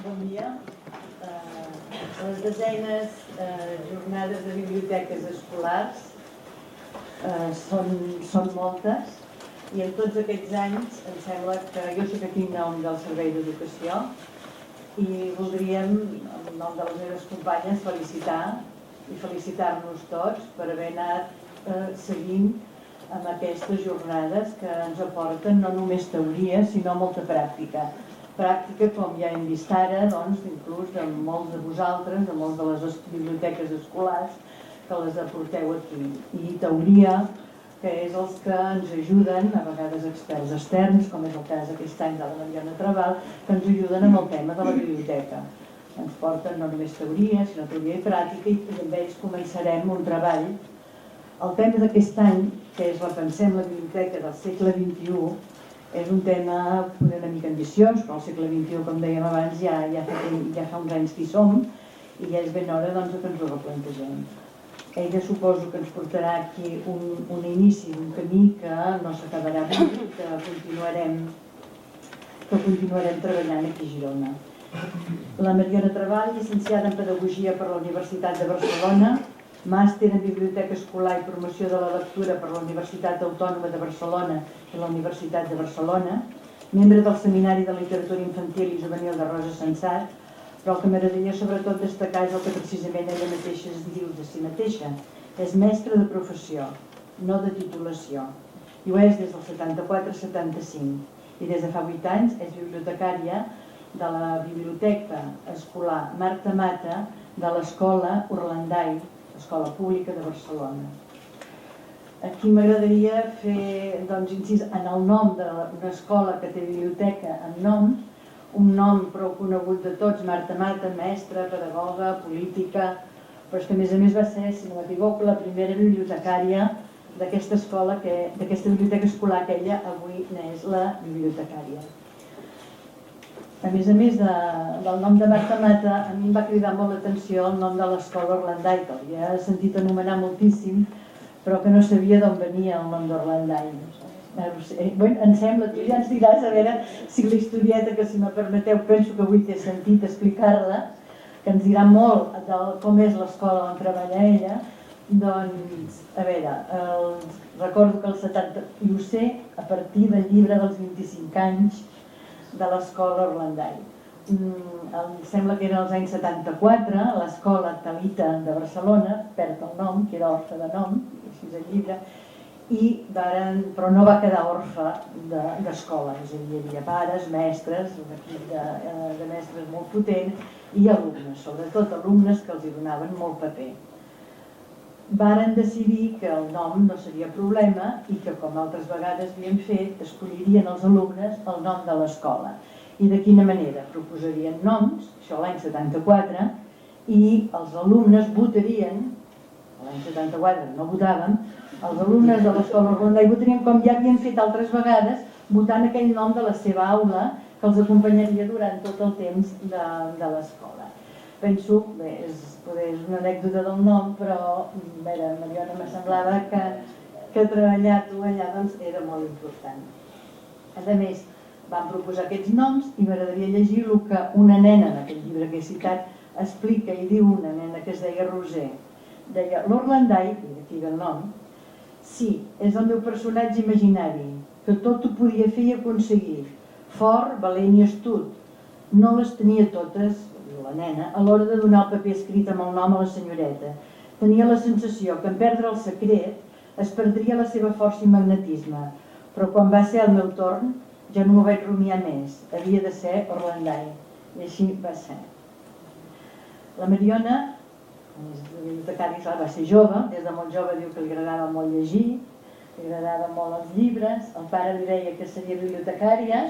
Bon dia. Les desenes jornades de biblioteques escolars són moltes i en tots aquests anys em sembla que jo soc aquí en nom del Servei d'Educació i voldríem, en nom de les meves companyes, felicitar-nos tots per haver anat seguint amb aquestes jornades que ens aporten no només teoria sinó molta pràctica, com ja hem vist ara, inclús de molts de vosaltres, de molts de les biblioteques escolars que les aporteu aquí. I teoria, que és els que ens ajuden, a vegades experts externs, com és el cas aquest any de la Mariona Trabal, que ens ajuden amb el tema de la biblioteca. Ens porten no només teoria, sinó teoria i pràctica, i amb ells començarem un treball. El tema d'aquest any, que és Repensem la biblioteca del segle XXI, és un tema una mica ambiciós, però al segle XXI, com dèiem abans, ja fa uns anys que hi som i ja és ben hora que ens ho replantegem. Ella suposo que ens portarà aquí un inici d'un camí que no s'acabarà avui, que continuarem treballant aquí a Girona. La Mariona Trabal, llicenciada en Pedagogia per la Universitat de Barcelona, màster en Biblioteca Escolar i Promoció de la Lectura per la Universitat Autònoma de Barcelona i la Universitat de Barcelona, membre del Seminari de Literatura Infantil i Juvenil de Rosa Sensat, però el que m'agradaria sobretot destacar és el que precisament ella mateixa es diu de si mateixa. És mestra de professió, no de titulació, i ho és des del 74-75, i des de fa 8 anys és bibliotecària de la Biblioteca Escolar Marta Mata de l'Escola Orlandai, Escola Pública de Barcelona. Aquí m'agradaria fer incís en el nom d'una escola que té biblioteca amb nom, un nom prou conegut de tots, Marta Mata, mestra, pedagoga, política, però és que a més va ser, si no m'equivoco, la primera bibliotecària d'aquesta escola, d'aquesta biblioteca escolar que ella avui n'és la bibliotecària. A més del nom de Marta Mata, a mi em va cridar molt l'atenció el nom de l'escola Orlandai, que l'havia sentit anomenar moltíssim, però que no sabia d'on venia el nom d'Orlandai. Em sembla, tu ja ens diràs, a veure si la historieta, que si me permeteu, penso que avui té sentit explicar-la, que ens dirà molt de com és l'escola on treballa ella. Doncs, a veure, recordo que el 70, i ho sé a partir del llibre dels 25 anys de l'escola Orlandai. Em sembla que era als anys 74, l'escola Talita de Barcelona perd el nom, que era orfe de nom, així és el llibre, però no va quedar orfe d'escola, és a dir, hi havia pares, mestres, un equip de mestres molt potent i alumnes, sobretot alumnes que els hi donaven molt paper. Varen decidir que el nom no seria problema i que, com altres vegades havien fet, escollirien els alumnes el nom de l'escola. I de quina manera? Proposarien noms, això l'any 74, i els alumnes votarien, l'any 74 no votàvem, els alumnes de l'escola Orlandai votarien com ja havien fet altres vegades, votant aquell nom de la seva aula que els acompanyaria durant tot el temps de l'escola. Penso, bé, és una anècdota del nom, però a veure, Mariona, me semblava que treballar-ho allà era molt important. A més, van proposar aquests noms i m'agradaria llegir el que una nena, en aquest llibre que he citat, explica i diu una nena que es deia Roser. Deia, l'Orlandai, i d'aquí ve el nom, sí, és el meu personatge imaginari, que tot ho podia fer i aconseguir, fort, valent i astut. No les tenia totes, la nena, a l'hora de donar el paper escrit amb el nom a la senyoreta. Tenia la sensació que en perdre el secret es perdria la seva força i magnetisme, però quan va ser el meu torn ja no m'ho vaig rumiar més, havia de ser Orlandai, i així va ser. La Mariona, la bibliotecària, va ser jove, des de molt jove diu que li agradava molt llegir, li agradaven molt els llibres, el pare li deia que seria bibliotecària,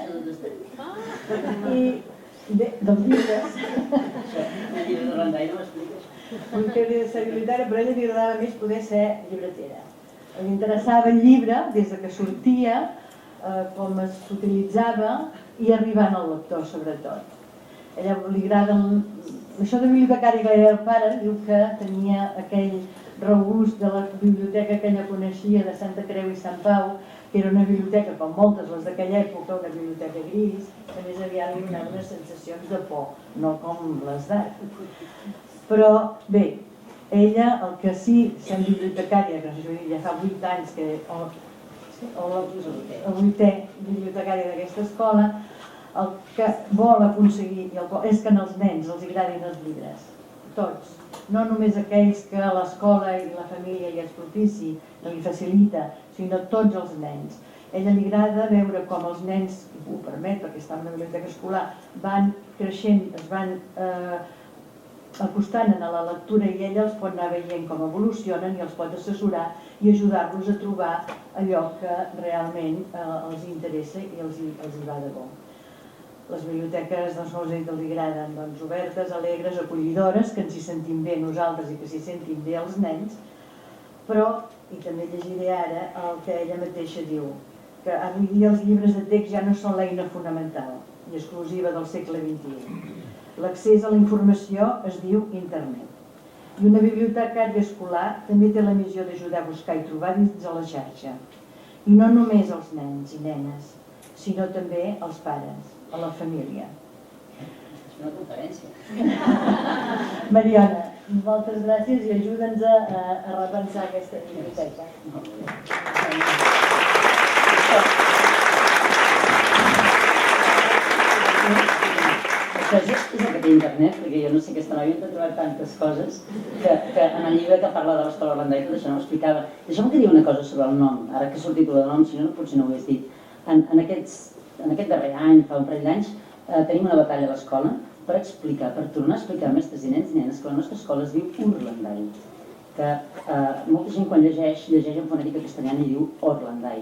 i dels llibres. El llibre d'Orlandai no m'expliques. Que hauria de ser bibliotecària, però a ella li agradava més poder ser llibretera. Li interessava el llibre des que sortia, com s'utilitzava i arribant al lector, sobretot. A ella li agrada... Això de bibliotecària que era el pare, diu que tenia aquell regust de la biblioteca que ella coneixia de Santa Creu i Sant Pau, que era una biblioteca, com moltes les d'aquella època, una biblioteca gris, que més aviat li donava unes sensacions de por, no com les d'ara. Però bé, ella, el que sí, sent bibliotecària, que no sé, ja fa 8 anys que, o el 8è bibliotecari d'aquesta escola, el que vol aconseguir és que als nens els agradin els llibres, tots, no només aquells que l'escola i la família li és propici, li facilita, sinó tots els nens. A ella li agrada veure com els nens, ho permet perquè està en una biblioteca escolar, van creixent, es van acostant a la lectura i ella els pot anar veient com evolucionen i els pot assessorar i ajudar-los a trobar allò que realment els interessa i els hi va de bo. Les biblioteques, com us he dit, els agraden obertes, alegres, acollidores, que ens hi sentim bé nosaltres i que s'hi sentim bé els nens, però, i també llegiré ara el que ella mateixa diu, que avui dia els llibres de text ja no són l'eina fonamental i exclusiva del segle XXI. L'accés a la informació es diu internet. I una bibliotecària escolar també té la missió d'ajudar a buscar i trobar dins a la xarxa. I no només els nens i nenes, sinó també els pares, a la família. És una conferència. Mariona, moltes gràcies i ajuda'ns a repensar aquesta biblioteca. Això és el que té internet, perquè jo no sé, aquesta noia ha trobat tantes coses que en el llibre que parla de l'escola Orlandà i tot això no ho explicava. Deixa'm que digui una cosa sobre el nom, ara que ha sortit el nom, si no potser no ho hagués dit. En aquest darrer any, fa un parell d'anys, tenim una batalla a l'escola per explicar, per tornar a explicar a mestres i nens i nenes que la nostra escola es diu Urlandai, que molta gent quan llegeix en fonètica castellana i diu Orlandai.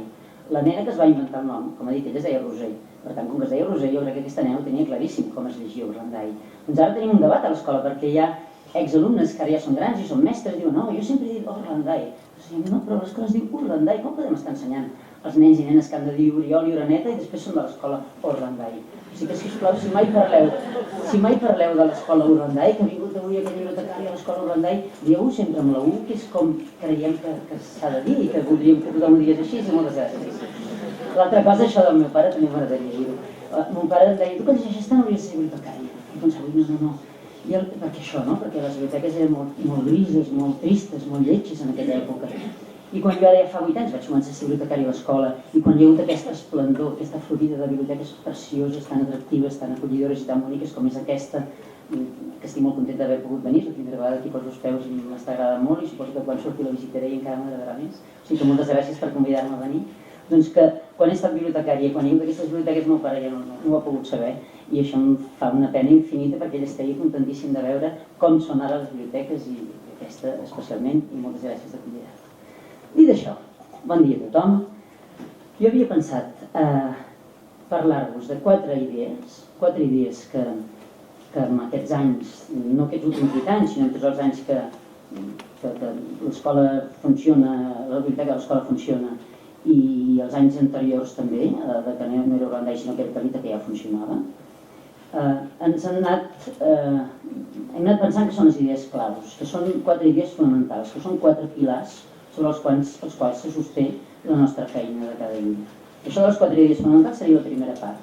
La nena que es va inventar el nom, com ha dit, ella es deia Roser. Per tant, com que es deia Roser, jo crec que aquesta nena ho tenia claríssim com es llegia Urlandai. Doncs ara tenim un debat a l'escola perquè hi ha exalumnes que ara ja són grans i són mestres i diuen no, jo sempre he dit Orlandai. No, però l'escola es diu Urlandai, com podem estar ensenyant els nens i nenes que han de dir Oriol i Oreneta i després són de l'escola Orlandai? O sigui que, sisplau, si mai parleu de l'escola Orlandai, que ha vingut avui aquest bibliotecari a l'escola Orlandai, dieu sempre amb la U, que és com creiem que s'ha de dir i que voldríem que tothom ho digués així, i moltes gràcies. L'altra cosa, això del meu pare, també m'agradaria dir-ho. Mon pare em deia, tu que llegeixes tant hauries de ser bibliotecari. I pensava, no. Perquè això, no? Perquè les biblioteques eren molt grises, molt tristes, molt lletges en aquella època. I quan jo ara ja fa 8 anys vaig començar a ser bibliotecari a l'escola i quan hi ha hagut aquesta esplendor, aquesta florida de biblioteques precioses, tan atractives, tan acollidores i tan boniques com és aquesta, que estic molt contenta d'haver pogut venir, la primera vegada aquí poso els peus i m'està agradant molt i suposo que quan surti la visitaré i encara m'agradarà més. O sigui que moltes gràcies per convidar-me a venir. Doncs que quan he estat bibliotecària i quan hi ha hagut aquestes biblioteques el meu pare ja no ho ha pogut saber i això em fa una pena infinita perquè ell estaria contentíssim de veure com són ara les biblioteques i aquesta especialment i moltes gràcies de convidar-me. Dit això, bon dia a tothom. Jo havia pensat parlar-vos de 4 idees que en aquests anys, no aquests últims 8 anys, sinó en tots els anys que l'escola funciona, la biblioteca de l'escola funciona i els anys anteriors també, de que no era Orlandai sinó que era Calita, que ja funcionava, ens hem anat pensant que són les idees claus, que són 4 idees fonamentals, que són 4 pilars sobre els quals se sosté la nostra feina de cada dia. Això de les 4 idees fonamentals seria la primera part.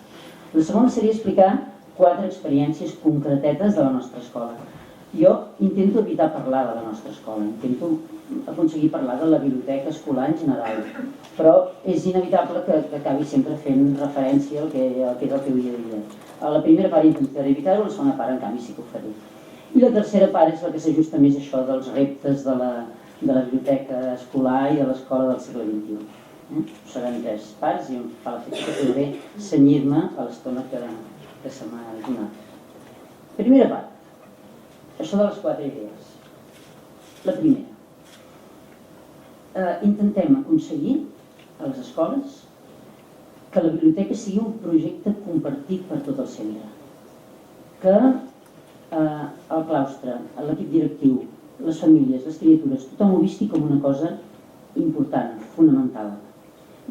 La segona seria explicar 4 experiències concretetes de la nostra escola. Jo intento evitar parlar de la nostra escola, intento aconseguir parlar de la biblioteca escolar en general, però és inevitable que acabi sempre fent referència al que és el teu dia a dia. A la primera part intentaré evitar-ho, la segona part en canvi sí que ho faré. I la tercera part és la que s'ajusta més a això dels reptes de la biblioteca escolar i de l'escola del segle XXI. Seran 3 parts i em fa l'efecte que podré cenyir-me a l'estona que se m'ha donat. Primera part, això de les 4 idees. La primera, intentem aconseguir a les escoles que la biblioteca sigui un projecte compartit per tot el centre, que el claustre, l'equip directiu, les famílies, les criatures, tothom ho visqui com una cosa important, fonamental.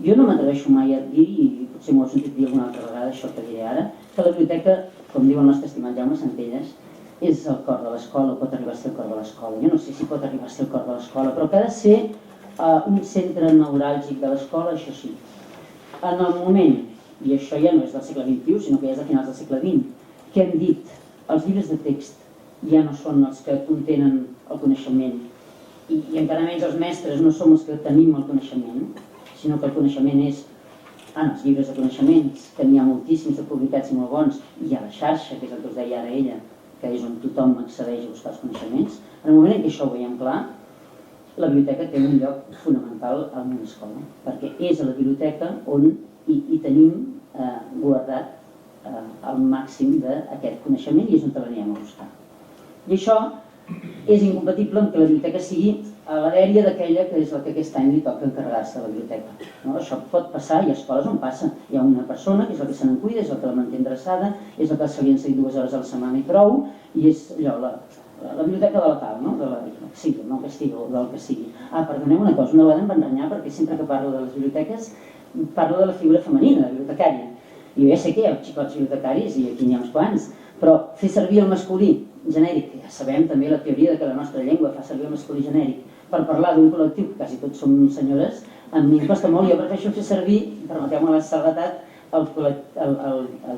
Jo no m'atreveixo mai a dir, i potser m'ho heu sentit dir alguna altra vegada, això que diré ara, que la biblioteca, com diu el nostre estimat Jaume Centelles, és el cor de l'escola, pot arribar a ser el cor de l'escola. Jo no sé si pot arribar a ser el cor de l'escola, però que ha de ser un centre neuràlgic de l'escola, això sí. en el moment, i això ja no és del segle XXI, sinó que ja és de finals del segle XX, que hem dit els llibres de text ja no són els que contenen el coneixement i encara menys els mestres no som els que tenim el coneixement, sinó que el coneixement és en els llibres de coneixements, que n'hi ha moltíssims de publicats i molt bons, i a la xarxa, que és el que us deia ara ella, que és on tothom accedeix a buscar els coneixements. En el moment en què això ho veiem clar, la biblioteca té un lloc fonamental en una escola, perquè és a la biblioteca on hi tenim guardat el màxim d'aquest coneixement i és on l'anirem a buscar. I això és incompatible amb que la biblioteca sigui a la dèria d'aquella que és la que aquest any li toca encarregar-se de la biblioteca. Això pot passar, hi ha escoles on passa. Hi ha una persona que és la que se n'en cuida, és la que la manté endreçada, és la que se li han seguit 2 hores a la setmana i prou, i és allò, la biblioteca de la tal, no? De la que sigui, no que estigui, o del que sigui. Perdoneu una cosa, una vegada em van renyar perquè sempre que parlo de les biblioteques parlo de la figura femenina, de bibliotecària. I jo ja sé que hi ha xicots bibliotecaris i aquí n'hi ha uns quants, però fer servir el masculí genèric, ja sabem també la teoria que la nostra llengua fa servir el masculí genèric per parlar d'un col·lectiu, que quasi tots som senyores, a mi em costa molt, jo prefereixo fer servir, permeteu-me la salvetat, el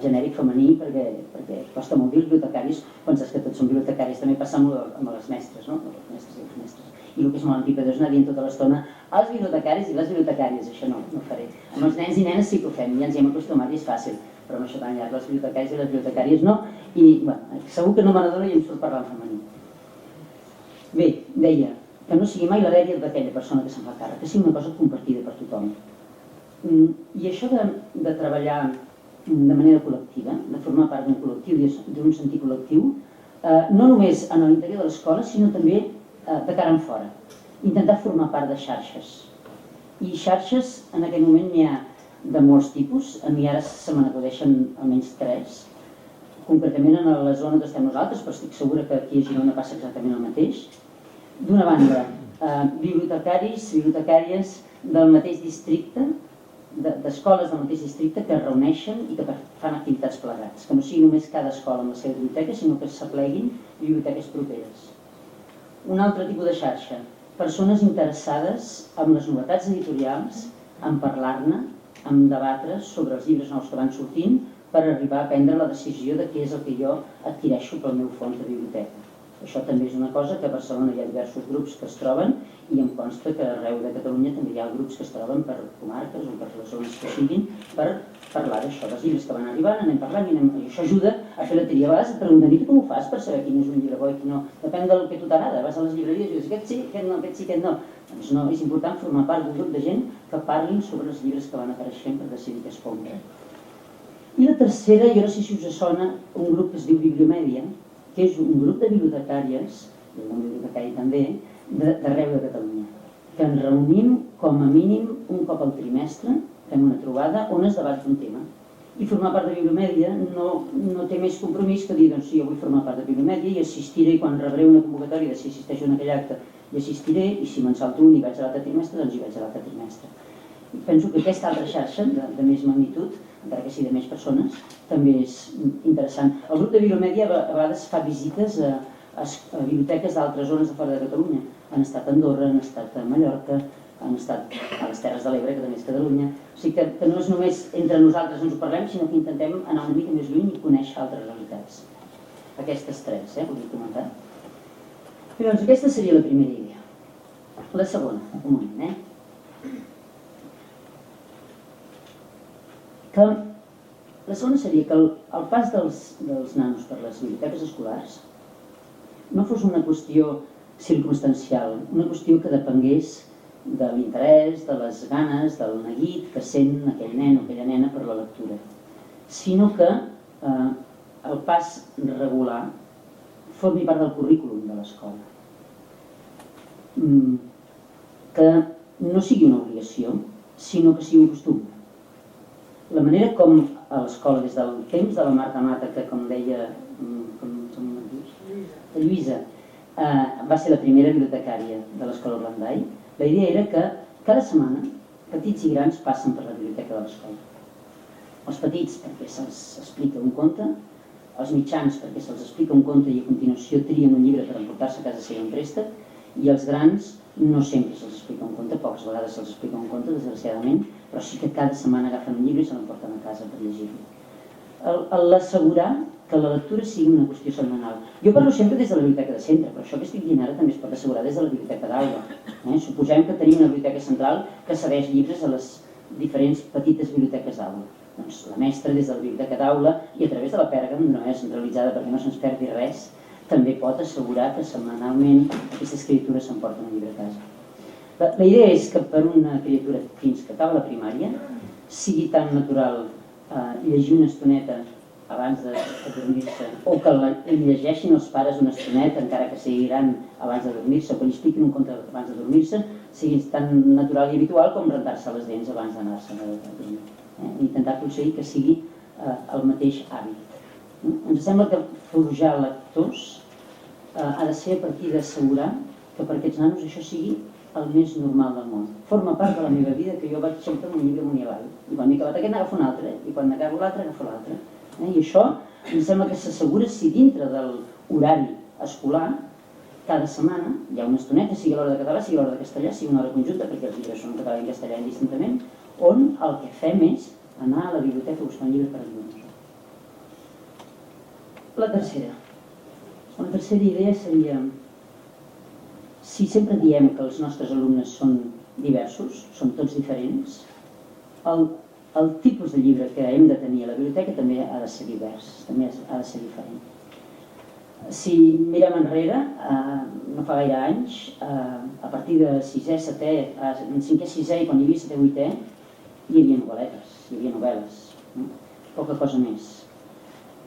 genèric femení, perquè costa molt dir bibliotecaris, quan saps que tots som bibliotecaris, també passa molt amb les mestres, no? Les mestres i els mestres. I el que és molt antipadós anar dient tota l'estona els bibliotecaris i les bibliotecàries, això no ho faré. Amb els nens i nenes sí que ho fem, ja ens hi hem acostumat i és fàcil, però amb això tan llarg, les bibliotecaris i les bibliotecàries no, i segur que no me n'adono i em surt parlar en femení. Bé, deia que no sigui mai la dèria d'aquella persona que se'n fa càrrec, que sigui una cosa compartida per tothom. I això de treballar de manera col·lectiva, de formar part d'un col·lectiu, d'un sentit col·lectiu, no només en l'interior de l'escola, sinó també de cara en fora. Intentar formar part de xarxes. I xarxes, en aquest moment n'hi ha de molts tipus, a mi ara se me n'acudeixen almenys 3, concretament en la zona on estem nosaltres, però estic segura que aquí a Girona passa exactament el mateix. D'una banda, bibliotecaris, bibliotecàries del mateix districte, d'escoles del mateix districte que es reuneixen i que fan activitats plegats, que no sigui només cada escola amb la seva biblioteca, sinó que s'apleguin biblioteques properes. Un altre tipus de xarxa, persones interessades en les novetats editorials, en parlar-ne, en debatre sobre els llibres nous que van sortint per arribar a prendre la decisió de què és el que jo adquireixo pel meu fons de biblioteca. Això també és una cosa que a Barcelona hi ha diversos grups que es troben i em consta que arreu de Catalunya també hi ha grups que es troben per comarques o per les zones que siguin per parlar d'això, dels llibres que van arribant, anem parlant i això ajuda a fer la tria. A vegades et pregunten, i tu com ho fas per saber quin és un llibre bo i quin no? Depèn del que a tu t'agrada, vas a les llibreries i dius, aquest sí, aquest no, aquest sí, aquest no. Doncs no, és important formar part d'un grup de gent que parlin sobre els llibres que van apareixent per decidir què es compra. I la tercera, jo no sé si us sona, un grup que es diu Bibliomèdia, que és un grup de bibliotecàries, i el món bibliotecari també, d'arreu de Catalunya, que ens reunim com a mínim un cop al trimestre, fem una trobada on es debat un tema. I formar part de Bibliomèdia no té més compromís que dir, doncs sí, jo vull formar part de Bibliomèdia i assistiré, quan rebré una convocatòria de si assisteixo en aquell acte, i assistiré, i si me'n salto un i vaig a l'altre trimestre, doncs hi vaig a l'altre trimestre. I penso que aquesta altra xarxa, de més magnitud, encara que sigui de més persones, també és interessant. El grup de Bibliomèdia a vegades fa visites a biblioteques d'altres zones de fora de Catalunya. Han estat a Andorra, han estat a Mallorca, han estat a les Terres de l'Ebre, que també és Catalunya. O sigui que no és només entre nosaltres ens ho parlem, sinó que intentem anar una mica més lluny i conèixer altres realitats. Aquestes 3, volia comentar. I doncs aquesta seria la primera idea. La segona, un moment, La segona seria que el pas dels nanos per les biblioteques escolars no fos una qüestió circumstancial, una qüestió que depengués de l'interès, de les ganes, del neguit que sent aquell nen o aquella nena per la lectura, sinó que el pas regular formi part del currículum de l'escola. Que no sigui una obligació, sinó que sigui un costum. La manera com a l'escola, des del temps de la Marta Mata, que com deia la Lluïsa, va ser la primera bibliotecària de l'escola Orlandai, la idea era que cada setmana petits i grans passen per la biblioteca de l'escola. Els petits perquè se'ls explica un conte, els mitjans perquè se'ls explica un conte i a continuació trien un llibre per emportar-se a casa seva en préstec, I els grans no sempre se'ls explica un conte, poques vegades se'ls explica un conte, desgraciadament, però sí que cada setmana agafen un llibre i se l'emporten a casa per llegir-lo. L'assegurar que la lectura sigui una qüestió setmanal. Jo parlo sempre des de la biblioteca de centre, però això que estic dient ara també es pot assegurar des de la biblioteca d'aula. Suposem que tenim una biblioteca central que cedeix llibres a les diferents petites biblioteques d'aula. Doncs la mestra des de la biblioteca d'aula i a través de la Pèrgam, de manera centralitzada perquè no se'ns perdi res, també pot assegurar que setmanalment aquesta escriptura s'emporta un llibre a casa. La idea és que per una criatura fins que acaba la primària sigui tan natural llegir una estoneta abans de dormir-se, o que llegeixin els pares una estoneta, encara que sigui gran, abans de dormir-se, o que li expliquin un conte abans de dormir-se, sigui tan natural i habitual com rentar-se les dents abans d'anar-se a dormir. Intentar aconseguir que sigui el mateix hàbit. Ens sembla que forjar lectors ha de ser a partir d'assegurar que per aquests nanos això sigui el més normal del món. Forma part de la meva vida que jo vaig sempre amb un llibre amunt i avall. I quan m'he acabat aquest n'agafo un altre, i quan n'acabo l'altre agafo l'altre. I això em sembla que s'assegura si dintre de l'horari escolar cada setmana hi ha una estoneta, sigui a l'hora de català, sigui a l'hora de castellà, sigui una hora conjunta, perquè els llibres són en català i en castellà indistintament, on el que fem és anar a la biblioteca a buscar un llibre per llegir. La tercera idea seria, si sempre diem que els nostres alumnes són diversos, són tots diferents, el tipus de llibre que hem de tenir a la biblioteca també ha de ser divers, també ha de ser diferent. Si mirem enrere, no fa gaire anys, a partir de 6è, 7è, en 5è, 6è i quan hi havia 7è, 8è, hi havia novel·letes, hi havia novel·les, poca cosa més.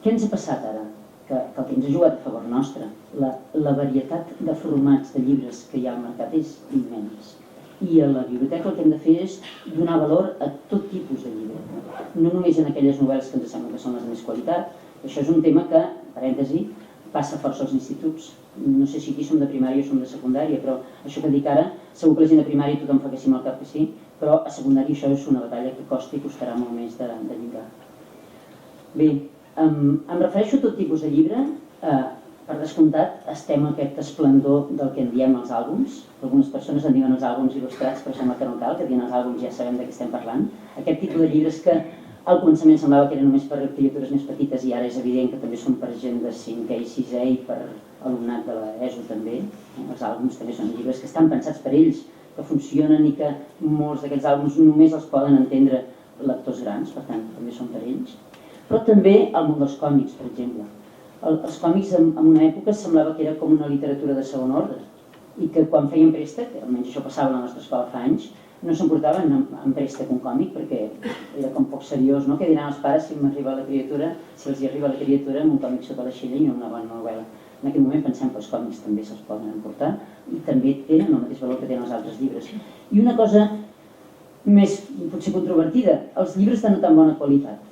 Què ens ha passat ara? Que el que ens ha jugat a favor nostre, la varietat de formats de llibres que hi ha al mercat és immens. I a la biblioteca el que hem de fer és donar valor a tot tipus de llibre. No només en aquelles novel·les que ens sembla que són les de més qualitat. Això és un tema que, parèntesi, passa força als instituts. No sé si aquí som de primària o som de secundària, però això que dic ara, segur que la gent de primària tothom fa que sí amb el cap que sí, però a secundària això és una batalla que costa i costarà molt més de lliurar. Bé, em refereixo a tot tipus de llibre. Per descomptat, estem en aquest esplendor del que en diem els àlbums. Algunes persones en diuen els àlbums il·lustrats, però sembla que no cal, que dient els àlbums ja sabem de què estem parlant. Aquest tipus de llibres que al començament semblava que eren només per criatures més petites i ara és evident que també són per gent de 5è i 6è i per alumnat de l'ESO també. Els àlbums també són llibres que estan pensats per ells, que funcionen i que molts d'aquests àlbums només els poden entendre lectors grans, per tant també són per ells. Però també el món dels còmics, per exemple. Els còmics en una època semblava que era com una literatura de segon ordre i que quan feien préstec, almenys això passava a la nostra escola fa anys, no s'emportaven en préstec un còmic perquè era com poc seriós, no? Què diran els pares si m'arriba la criatura, si els hi arriba la criatura amb un còmic sota l'aixella i no una bona novel·la. En aquest moment pensem que els còmics també se'ls poden emportar i també tenen el mateix valor que tenen els altres llibres. I una cosa més potser controvertida, els llibres de no tan bona qualitat.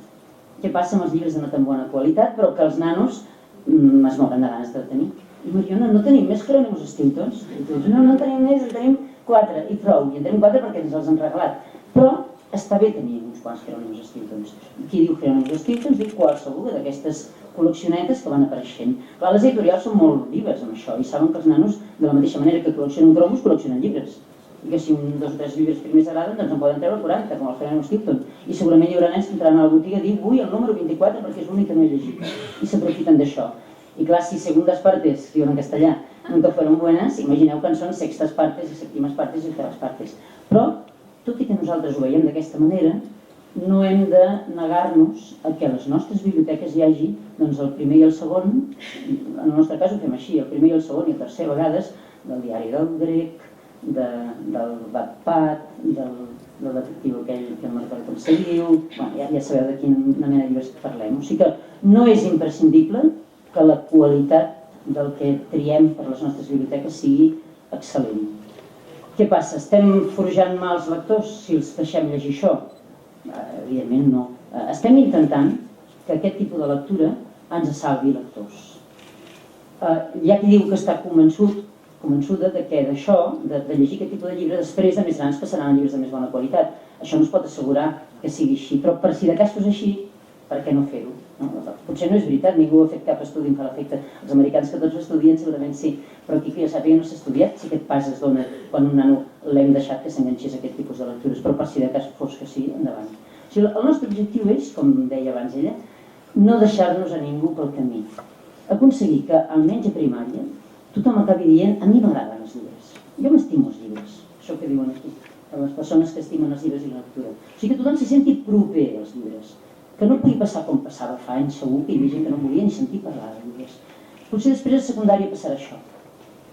Què passa amb els llibres de no tan bona qualitat però que els nanos es moren de ganes de tenir? I Mariona, no tenim més Jerónimos Stiltons? No tenim més, en tenim 4 i prou. I en tenim 4 perquè ens els han regalat. Però està bé tenir uns quants Jerónimos Stiltons. Qui diu Jerónimos Stiltons diu qualsevol d'aquestes col·leccionetes que van apareixent. Clar, les editorials són molt vives amb això i saben que els nanos, de la mateixa manera que col·leccionen cromos, col·leccionen llibres. I que si un, dos o tres llibres primers agraden, doncs en poden treure 40, com el Jerónimo Stilton. I segurament hi haurà nens que entraran a la botiga i diuen vull el número 24 perquè és l'únic que no he llegit. I s'aprofiten d'això. I clar, si segundas partes, que diuen en castellà, nunca fueron buenas, imagineu que en són sextas partes i sèptimes partes i octaves partes. Però, tot i que nosaltres ho veiem d'aquesta manera, no hem de negar-nos a que a les nostres biblioteques hi hagi doncs, el primer i el segon, en el nostre cas ho fem així, el primer i el segon i el tercer a vegades, del diari del grec, del Wattpad, del detectiu aquell que no recordo com se diu, ja sabeu de quina mena de llibres parlem. O sigui que no és imprescindible que la qualitat del que triem per les nostres biblioteques sigui excel·lent. Què passa? Estem forjant mals lectors si els deixem llegir això? Evidentment no. Estem intentant que aquest tipus de lectura ens salvi lectors. Hi ha qui diu que està convençuda de que d'això, de llegir aquest tipus de llibres, després de més grans passaran a llibres de més bona qualitat. Això no es pot assegurar que sigui així, però per si de cas fos així, per què no fer-ho? Potser no és veritat, ningú ha fet cap estudi en fa l'efecte. Els americans que tots estudien segurament sí, però aquí que jo sàpiga no s'ha estudiat si aquest pas es dona quan un nano l'hem deixat que s'enganxés a aquest tipus de lectures, però per si de cas fos que sí, endavant. O sigui, el nostre objectiu és, com deia abans ella, no deixar-nos a ningú pel camí. Aconseguir que, almenys a primària, tothom acabi dient a mi m'agraden els llibres. Jo m'estimo els llibres, això que diuen aquí, les persones que estimen els llibres i la lectura. O sigui que tothom se senti proper als llibres. Que no pugui passar com passava fa anys, segur que hi havia gent que no volia ni sentir parlar de llibres. Potser després a secundària passarà això.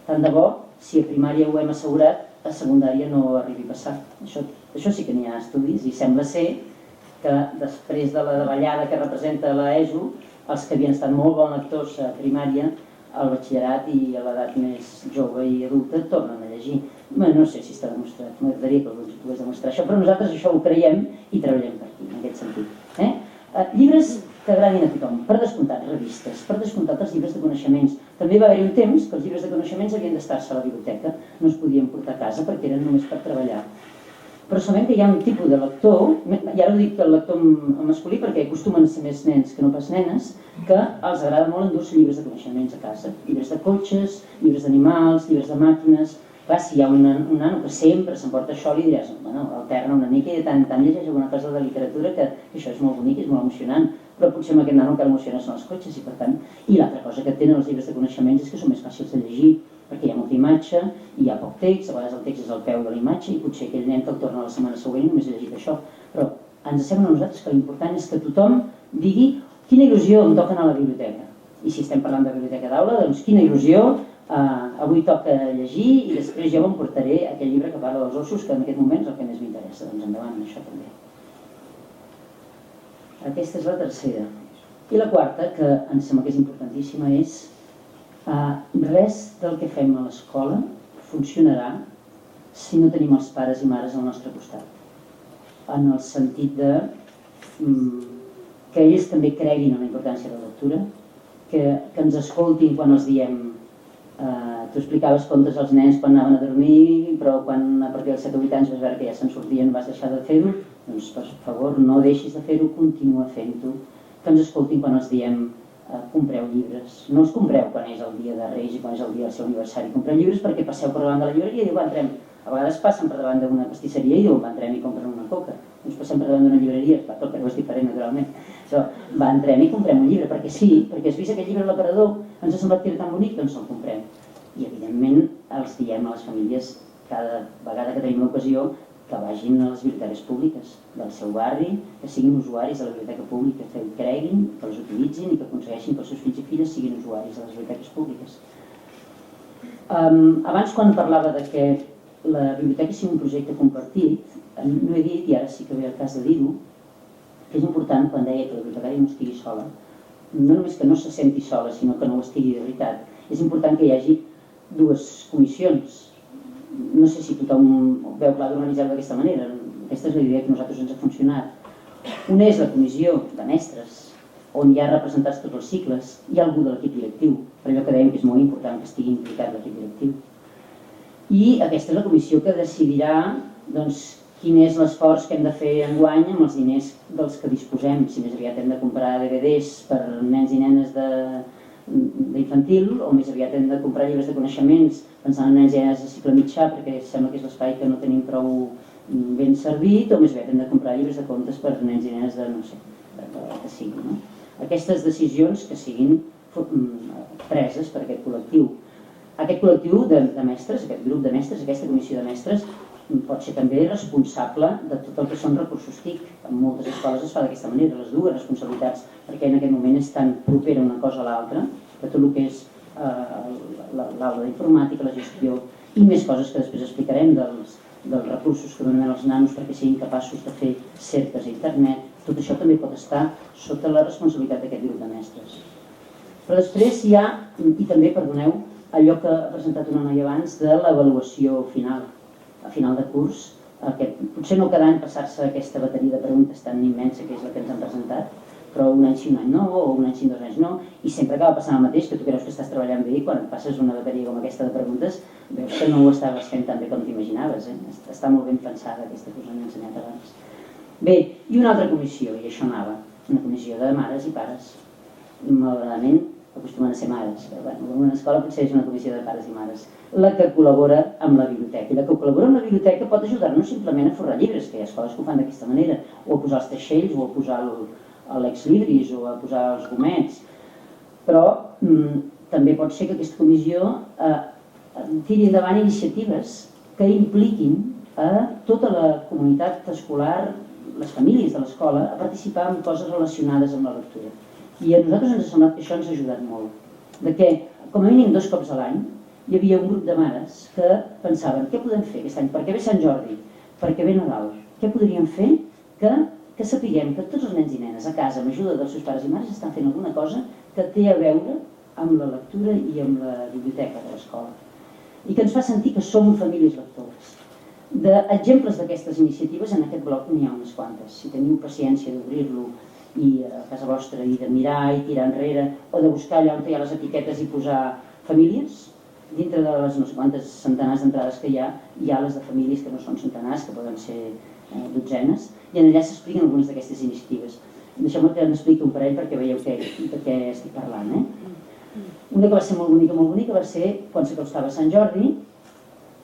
Tant de bo, si a primària ho hem assegurat, a secundària no arribi a passar. Això sí que n'hi ha estudis i sembla ser que després de la davallada que representa l'ESO, els que havien estat molt bons lectors a primària, al batxillerat i a l'edat més jove i adulta tornen a llegir. No sé si està demostrat, m'agradaria que algú ens pogués demostrar això, però nosaltres això ho creiem i treballem per aquí, en aquest sentit. Llibres que agradin a tothom, per descomptat revistes, per descomptat els llibres de coneixements. També va haver-hi un temps que els llibres de coneixements havien d'estar-se a la biblioteca, no es podien portar a casa perquè eren només per treballar. Però sabem que hi ha un tipus de lector, i ara ho dic el lector masculí perquè acostumen a ser més nens que no pas nenes, que els agrada molt endur-se llibres de coneixements a casa. Llibres de cotxes, llibres d'animals, llibres de màquines. Clar, si hi ha un nano que sempre s'emporta això, li diràs, bueno, alterna una mica i de tant en tant llegeix alguna cosa de literatura que això és molt bonic, és molt emocionant, però potser amb aquest nano que l'emociona són els cotxes i per tant... I l'altra cosa que tenen els llibres de coneixements és que són més fàcils de llegir, perquè hi ha molta imatge, hi ha poc text, a vegades el text és al peu de la imatge i potser aquell nen que el torna la setmana següent només ha llegit això. Però ens sembla a nosaltres que l'important és que tothom digui quina il·lusió em toca anar a la biblioteca. I si estem parlant de biblioteca d'aula, doncs quina il·lusió, avui toca llegir i després jo m'emportaré aquell llibre que parla dels ossos, que en aquest moment és el que més m'interessa. Doncs endavant amb això també. Aquesta és la tercera. I la quarta, que em sembla que és importantíssima, és res del que fem a l'escola funcionarà si no tenim els pares i mares al nostre costat. En el sentit de que ells també creguin en la importància de la lectura, que ens escoltin quan els diem tu explicaves contes als nens quan anaven a dormir, però quan a partir dels 7 o 8 anys vas veure que ja se'n sortien, vas deixar de fer-ho, doncs per favor no deixis de fer-ho, continua fent-ho. Que ens escoltin quan els diem compreu llibres. No els compreu quan és el dia de Reis i quan és el dia del seu aniversari. Compreu llibres perquè passeu per davant de la llibreria i diu, entrem. A vegades passen per davant d'una pastisseria i diu, entrem i compren una coca. Doncs passem per davant d'una llibreria, tot el és diferent naturalment. Entrem i comprem un llibre perquè sí, perquè has vist aquest llibre a l'aparador, ens ha semblat que era tan bonic, doncs el comprem. I evidentment els diem a les famílies cada vegada que tenim l'ocasió que vagin a les biblioteques públiques del seu barri, que siguin usuaris de la biblioteca pública, que ho creguin, que les utilitzin i que aconsegueixin que els seus fills i filles siguin usuaris de les biblioteques públiques. Abans, quan parlava de que la biblioteca sigui un projecte compartit, no he dit, i ara sí que ve el cas de dir-ho, que és important, quan deia que la bibliotecària no estigui sola, no només que no se senti sola, sinó que no ho estigui de veritat, és important que hi hagi dues comissions. No sé si tothom veu clar d'organitzar-ho d'aquesta manera, aquesta és la idea que a nosaltres ens ha funcionat. Una és la comissió de mestres, on hi ha representats tots els cicles, hi ha algú de l'equip directiu, per allò que dèiem que és molt important que estigui implicat l'equip directiu. I aquesta és la comissió que decidirà quin és l'esforç que hem de fer enguany amb els diners dels que disposem, si més aviat hem de comprar DVDs per nens i nenes d'infantil o més aviat hem de comprar llibres de coneixements pensant en nens i nenes de cicle mitjà perquè sembla que és l'espai que no tenim prou ben servit o més aviat hem de comprar llibres de contes per nens i nenes de no sé, que sigui. Aquestes decisions que siguin preses per aquest col·lectiu. Aquest col·lectiu de mestres, aquest grup de mestres, aquesta comissió de mestres pot ser també responsable de tot el que són recursos TIC. En moltes escoles es fa d'aquesta manera, les dues responsabilitats, perquè en aquest moment és tan propera una cosa a l'altra, que tot el que és l'aula d'informàtica, la gestió i més coses que després explicarem dels recursos que donen als nanos perquè siguin capaços de fer cerques a internet, tot això també pot estar sota la responsabilitat d'aquest grup de mestres. Però després hi ha, i també, perdoneu, allò que ha presentat una noia abans de l'avaluació final. A final de curs, potser no cada any passar-se aquesta bateria de preguntes tan immensa que és la que ens han presentat, però un any sí, un any no, o un any sí, 2 anys no, i sempre acaba passant el mateix, que tu creus que estàs treballant bé i quan et passes una bateria com aquesta de preguntes veus que no ho estaves fent tan bé com t'imaginaves. Està molt ben pensada aquesta que us han ensenyat abans. Bé, i una altra comissió, i això anava, una comissió de mares i pares. malauradament, acostumen a ser mares. Però, en una escola potser és una comissió de pares i mares. La que col·labora amb la biblioteca. I la que col·labora amb la biblioteca pot ajudar-nos simplement a forrar llibres, que hi ha escoles que ho fan d'aquesta manera, o a posar els teixells, o a posar l'exlibris, o a posar els gomets. Però també pot ser que aquesta comissió tiri endavant iniciatives que impliquin a tota la comunitat escolar, les famílies de l'escola, a participar en coses relacionades amb la lectura. I a nosaltres ens ha semblat que això ens ha ajudat molt. De que, com a mínim 2 cops a l'any, hi havia un grup de mares que pensaven què podem fer aquest any, perquè ve Sant Jordi, perquè ve Nadal, què podríem fer que sapiguem que tots els nens i nenes a casa, amb ajuda dels seus pares i mares, estan fent alguna cosa que té a veure amb la lectura i amb la biblioteca de l'escola. I que ens fa sentir que som famílies lectores. D'exemples d'aquestes iniciatives, en aquest bloc n'hi ha unes quantes. Si teniu paciència d'obrir-lo i a casa vostra i de mirar i tirar enrere, o de buscar allà on hi ha les etiquetes i posar famílies, dintre de les no sé quantes centenars d'entrades que hi ha les de famílies que no són centenars, que poden ser dotzenes, i allà s'expliquen algunes d'aquestes iniciatives. Deixeu-me que n'expliqui un parell perquè veieu de què estic parlant. Una que va ser molt bonica va ser quan s'acostava Sant Jordi,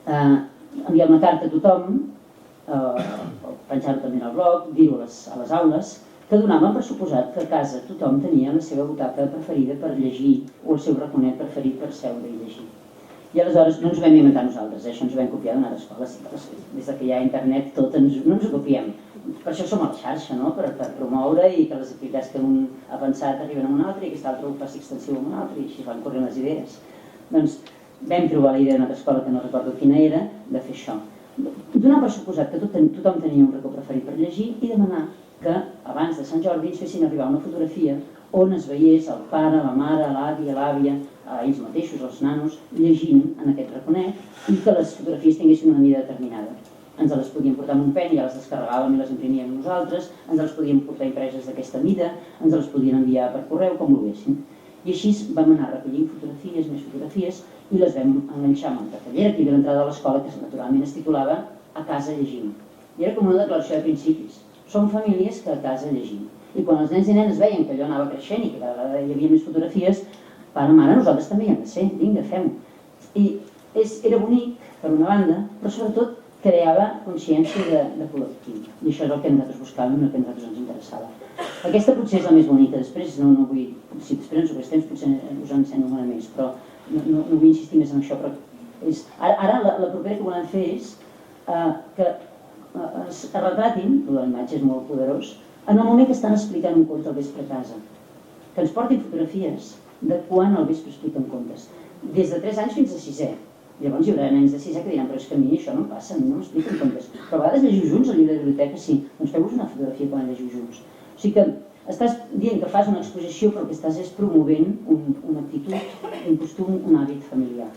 enviar una carta a tothom, penjar-ho també al blog, dir-ho a les aules, que donàvem per suposat que a casa tothom tenia la seva butaca preferida per llegir o el seu raconet preferit per seure i llegir. I aleshores no ens ho vam inventar nosaltres, això ens ho vam copiar d'una altra escola. Des que hi ha internet tot no ens ho copiem. Per això som a la xarxa, per promoure i que les activitats que un ha pensat arriben a un altre i que aquest altre ho faci extensiu a un altre i així van corrent les idees. Doncs vam trobar la idea d'una altra escola que no recordo quina era, de fer això. Donar per suposat que tothom tenia un racó preferit per llegir i demanar que abans de Sant Jordi ens fessin arribar una fotografia on es veiés el pare, la mare, l'avi, l'àvia, ells mateixos, els nanos, llegint en aquest raconet i que les fotografies tinguessin una mida determinada. Ens les podíem portar amb un pen i ja les descarregàvem i les imprimíem nosaltres, ens les podíem portar impreses d'aquesta mida, ens les podien enviar per correu, com volguessin. I així vam anar recollint fotografies, més fotografies, i les vam enganxar amb una cartellera que hi havia a l'entrada de l'escola, que naturalment es titulava A casa llegim. I era com una declaració de principis. Som famílies que a casa llegim. I quan els nens i nenes veien que allò anava creixent i que cada vegada hi havia més fotografies, pare, mare, nosaltres també hi hem de ser, vinga, fem-ho. I era bonic, per una banda, però sobretot creava consciència de col·lectiu. I això és el que nosaltres buscàvem i el que a nosaltres ens interessava. Aquesta potser és la més bonica. Després, no vull... Si després ens sobrés temps, potser us en ensenyo una més, però no vull insistir més en això. Ara la propera que volem fer és que es retratin, la imatge és molt poderós, en el moment que estan explicant un conte al vespre a casa. Que ens portin fotografies de quan al vespre expliquen contes. Des de 3 anys fins a 6è. Llavors hi haurà nens de 6è que diran, però és que a mi això no em passa, a mi no m'expliquen contes. Però a vegades llegiu junts al llibre de biblioteca, sí. Doncs feu-vos una fotografia quan llegiu junts. O sigui que estàs dient que fas una exposició, però el que estàs és promovent una actitud, un costum, un hàbit familiar.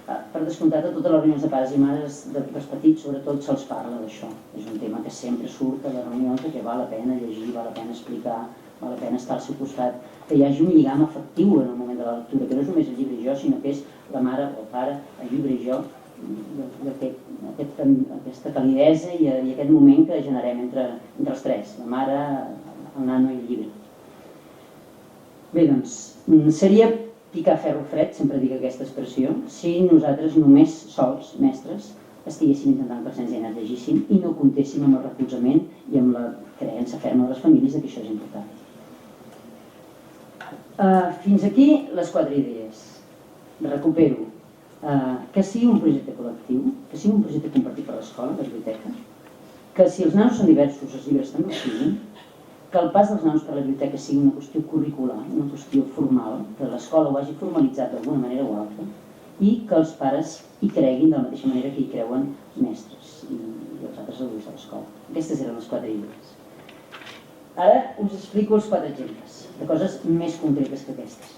Per descomptat, a totes les reunions de pares i mares dels petits, sobretot, se'ls parla d'això. És un tema que sempre surt a les reunions, que val la pena llegir, val la pena explicar, val la pena estar al seu costat, que hi hagi un lligam afectiu en el moment de la lectura, que no és només el llibre i jo, sinó que és la mare o el pare, el llibre i jo, aquesta calidesa i aquest moment que generem entre els tres, la mare, el nano i el llibre. Bé, doncs, seria picar ferro fred, sempre dic aquesta expressió, si nosaltres només sols, mestres, estiguéssim intentant que els nens i nenes llegissin i no comptéssim amb el recolzament i amb la creença ferma de les famílies que això és important. Fins aquí les 4 idees. Recupero. Que sigui un projecte col·lectiu, que sigui un projecte compartit per l'escola, la biblioteca, que si els nanos són diversos, els llibres també ho siguin, que el pas dels nanos per la biblioteca sigui una qüestió curricular, una qüestió formal, que l'escola ho hagi formalitzat d'alguna manera o altra, i que els pares hi creguin de la mateixa manera que hi creuen mestres i els altres adults de l'escola. Aquestes eren les 4 idees. Ara us explico els 4 exemples, de coses més concretes que aquestes.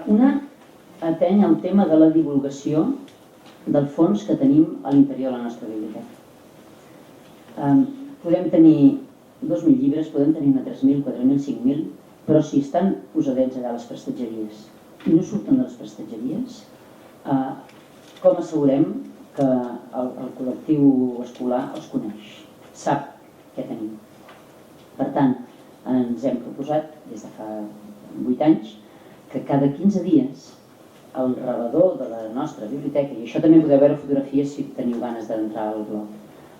Una ateny el tema de la divulgació del fons que tenim a l'interior de la nostra biblioteca. Podem tenir 2.000 llibres, podem tenir 3.000, 4.000, 5.000, però si estan posadets allà a les prestatgeries i no surten de les prestatgeries, com assegurem que el col·lectiu escolar els coneix? Sap què tenim. Per tant, ens hem proposat, des de fa 8 anys, que cada 15 dies al rebedor de la nostra biblioteca, i això també podeu veure fotografies si teniu ganes d'entrar al blog,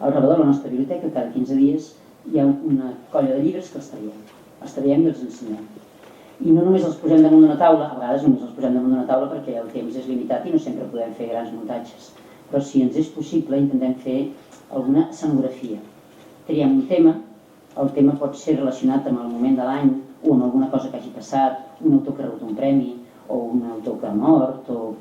al rebedor de la nostra biblioteca cada 15 dies hi ha una colla de llibres que els traiem i els ensenyem. I no només els posem damunt d'una taula, a vegades només els posem damunt d'una taula perquè el temps és limitat i no sempre podem fer grans muntatges, però si ens és possible intentem fer alguna escenografia. Triem un tema, el tema pot ser relacionat amb el moment de l'any o amb alguna cosa que hagi passat, un autor que ha rebut un premi o un autor que ha mort o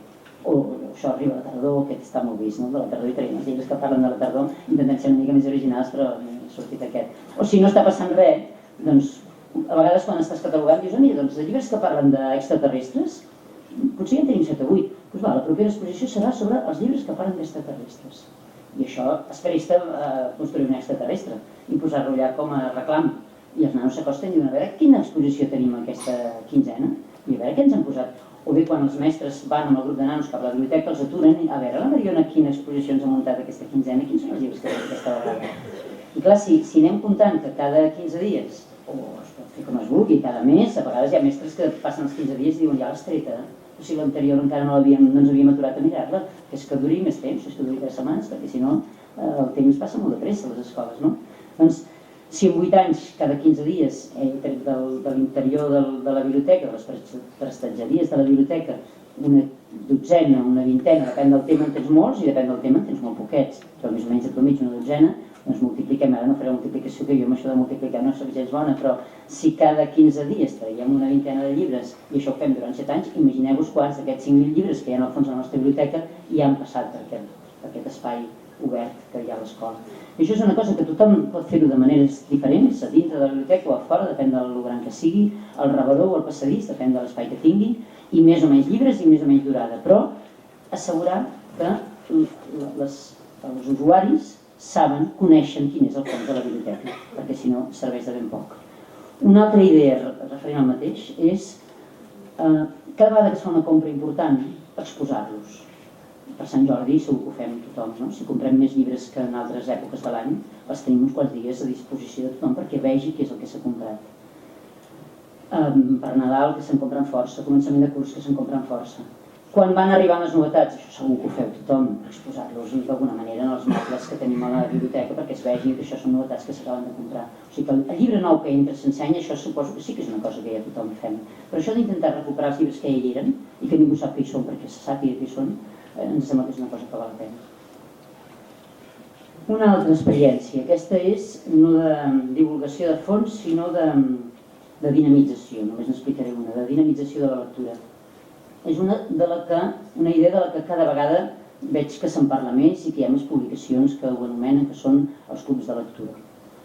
això arriba a la tardor, aquest està molt vist, no? De la tardor i traiem els llibres que parlen de la tardor, intentem ser una mica més originals, però ha sortit aquest. O si no està passant res, doncs a vegades quan estàs catalogant dius, mira, doncs de llibres que parlen d'extraterrestres, potser ja en tenim 7 o 8, doncs va, la propera exposició serà sobre els llibres que parlen d'extraterrestres. I això es presta a construir un extraterrestre i posar-lo allà com a reclam. I els nanos s'acosten i diuen, a veure, quina exposició tenim aquesta quinzena? I a veure què ens han posat. O bé quan els mestres van amb el grup de nanos cap a la biblioteca, els aturen i a veure, la Mariona, quina exposició ens ha muntat aquesta quinzena, quins són els llibres que tenim aquesta vegada? I clar, si anem comptant que cada 15 dies, o es pot fer com es vulgui, cada mes, a vegades hi ha mestres que passen els 15 dies i diuen, ja l'has treta, o sigui, l'anterior encara no ens havíem aturat a mirar-la, que és que duri més temps, és que duri 3 setmanes, perquè si no el temps passa molt de pressa a les escoles, no? Doncs, si en 8 anys, cada 15 dies, he tret de l'interior de la biblioteca, de les prestatgeries de la biblioteca, una dotzena, una vintena, depèn del tema en tens molts i depèn del tema en tens molt poquets, però més o menys de mitja una dotzena, doncs multipliquem, ara no faré la multiplicació que jo amb això de multiplicar no soc gens bona, però si cada 15 dies traiem una vintena de llibres i això ho fem durant 7 anys, imagineu-vos quants d'aquests 5.000 llibres que hi ha al fons de la nostra biblioteca ja han passat per aquest espai obert que hi ha a l'escola. I això és una cosa que tothom pot fer-ho de maneres diferents, a dintre de la biblioteca o a fora, depèn del gran que sigui, al rebedor o al passadís, depèn de l'espai que tingui, i més o menys llibres i més o menys durada, però assegurar que els usuaris saben, coneixen quin és el fons de la biblioteca, perquè si no serveix de ben poc. Una altra idea referent al mateix és cada vegada que es fa una compra important, exposar-los. Per Sant Jordi segur que ho fem tothom, no? Si comprem més llibres que en altres èpoques de l'any, els tenim uns quants dies a disposició de tothom perquè vegi què és el que s'ha comprat. Per Nadal, que se'n compren força, començament de curs, que se'n compren força. Quan van arribant les novetats, això segur que ho feu tothom, exposar-los d'alguna manera en els mobles que tenim a la biblioteca perquè es vegi que això són novetats que s'acaben de comprar. O sigui que el llibre nou que entra sense any, això suposo que sí que és una cosa que ja tothom fem. Però això d'intentar recuperar els llibres que ja hi eren i que ningú sap què hi són perquè se sàpiga què hi són, ens sembla que és una cosa que val la pena. Una altra experiència, aquesta és no de divulgació de fons, sinó de dinamització, només n'explicaré una, de dinamització de la lectura. És una idea de la que cada vegada veig que se'n parla més i que hi ha més publicacions que ho anomenen, que són els clubs de lectura.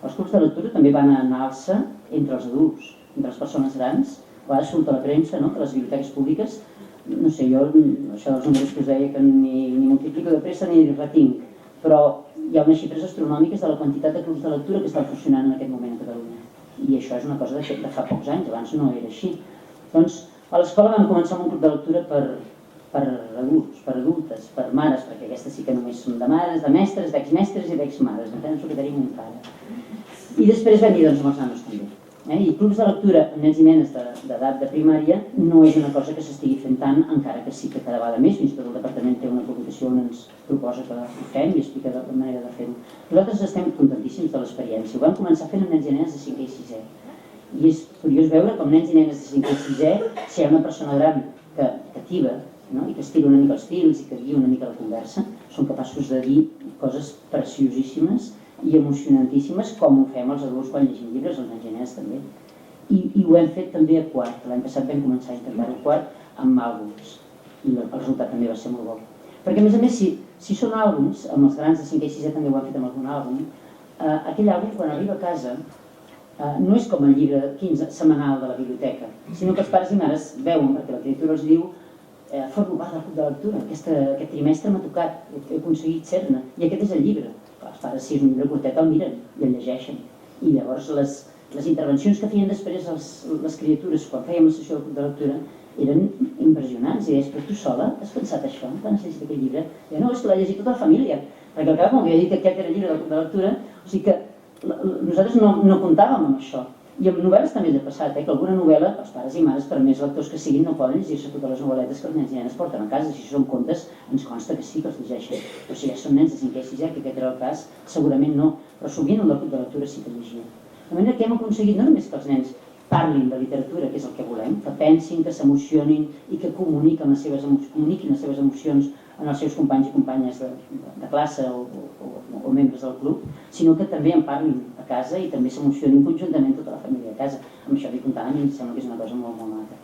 Els clubs de lectura també van en alça entre els adults, entre les persones grans. A vegades surt a la premsa, no?, que les biblioteques públiques, no sé, jo això dels números que us deia que ni multiplico de pressa ni retinc, però hi ha unes xifres astronòmiques de la quantitat de clubs de lectura que estan funcionant en aquest moment a Catalunya. I això és una cosa de fa pocs anys, abans no era així. Doncs a l'escola vam començar amb un club de lectura per adults, per adultes, per mares, perquè aquestes sí que només són de mares, de mestres, d'exmestres i d'exmares, no penso que tenim un pare. I després vam dir, doncs, amb els nanos també. I clubs de lectura amb nens i nenes d'edat de primària no és una cosa que s'estigui fent tant, encara que sí que cada vegada més, fins i tot el departament té una publicació on ens proposa que ho fem i explica la manera de fer-ho. Nosaltres estem contentíssims de l'experiència. Ho vam començar fent amb nens i nenes de 5è i 6è. I és curiós veure com nens i nenes de 5è i 6è, si hi ha una persona gran que cativa, no?, i que estira una mica els fils i que guia una mica la conversa, són capaços de dir coses preciosíssimes i emocionantíssimes, com ho fem els adults quan llegim llibres, els nens i nenes també. I ho hem fet també a quart. L'any passat vam començar a intentar-ho a quart amb àlbums. I el resultat també va ser molt bo. Perquè, a més, si són àlbums, amb els grans de 5è i 6è també ho han fet amb algun àlbum, aquell àlbum, quan arriba a casa, no és com el llibre 15 setmanal de la biblioteca, sinó que els pares i mares veuen, perquè la criatura els diu, formo part del club de lectura, aquest trimestre m'ha tocat, he aconseguit ser-ne, i aquest és el llibre. Els pares, si és un llibre curtet, el miren i el llegeixen. I llavors les intervencions que feien després les criatures quan fèiem la sessió del club de lectura eren impressionants. I deies, però tu sola has pensat això quan has llegit aquest llibre? I no, és que l'ha llegit tota la família, perquè al cap, com que havia dit que aquest era el llibre del club de lectura, o sigui que nosaltres no comptàvem amb això. I amb novel·les també ens ha passat, que alguna novel·la, els pares i mares, per més lectors que siguin, no poden llegir-se totes les novel·letes que els nens i nenes porten a casa. Si són contes, ens consta que sí que els llegeixen. Però si ja són nens de 5è i 6è, que aquest era el cas, segurament no. Però sovint el club de lectura sí que llegia. De manera que hem aconseguit no només que els nens parlin de literatura, que és el que volem, que pensin, que s'emocionin i que comuniquin les seves emocions en els seus companys i companyes de classe o membres del club, sinó que també en parlin a casa i també s'emocionin conjuntament tota la família a casa. Amb això dic comptant, i em sembla que és una cosa molt, molt maca.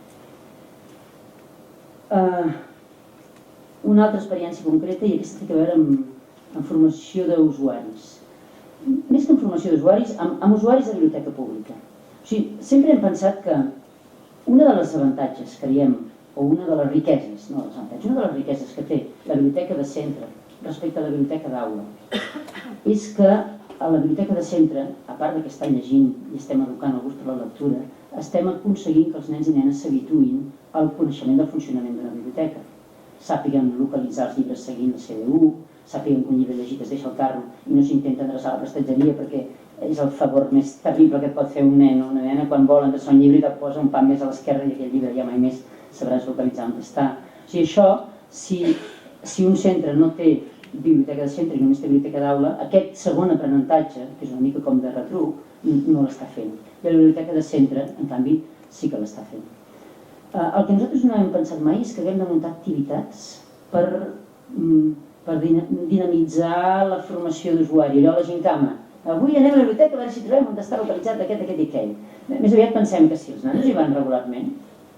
Una altra experiència concreta, i aquesta té a veure amb formació d'usuaris. Més que en formació d'usuaris, amb usuaris de biblioteca pública. O sigui, sempre hem pensat que una de les avantatges que diem, o una de les riqueses, no les avantatges, una de les riqueses que té la biblioteca de centre respecte a la biblioteca d'aula, és que a la biblioteca de centre, a part que estan llegint i estem educant el gust per la lectura, estem aconseguint que els nens i nenes s'habituïn al coneixement del funcionament d'una biblioteca. Sàpiguen localitzar els llibres seguint la CDU, sàpiguen que un llibre llegit es deixa al carro i no s'intenta endreçar a la prestatgeria perquè és el favor més terrible que et pot fer un nen o una nena quan vol endreçar un llibre i te'l posa un pam més a l'esquerra i aquell llibre ja mai més sabràs localitzar on està. O sigui, això, si un centre no té biblioteca de centre i només té biblioteca d'aula, aquest segon aprenentatge, que és una mica com de retruc, no l'està fent. I la biblioteca de centre, en canvi, sí que l'està fent. El que nosaltres no hem pensat mai és que haguem de muntar activitats per dinamitzar la formació d'usuari. Allò la gincama. Avui anem a la biblioteca a veure si trobem on està localitzat aquest i aquell. Més aviat pensem que si els nanos hi van regularment,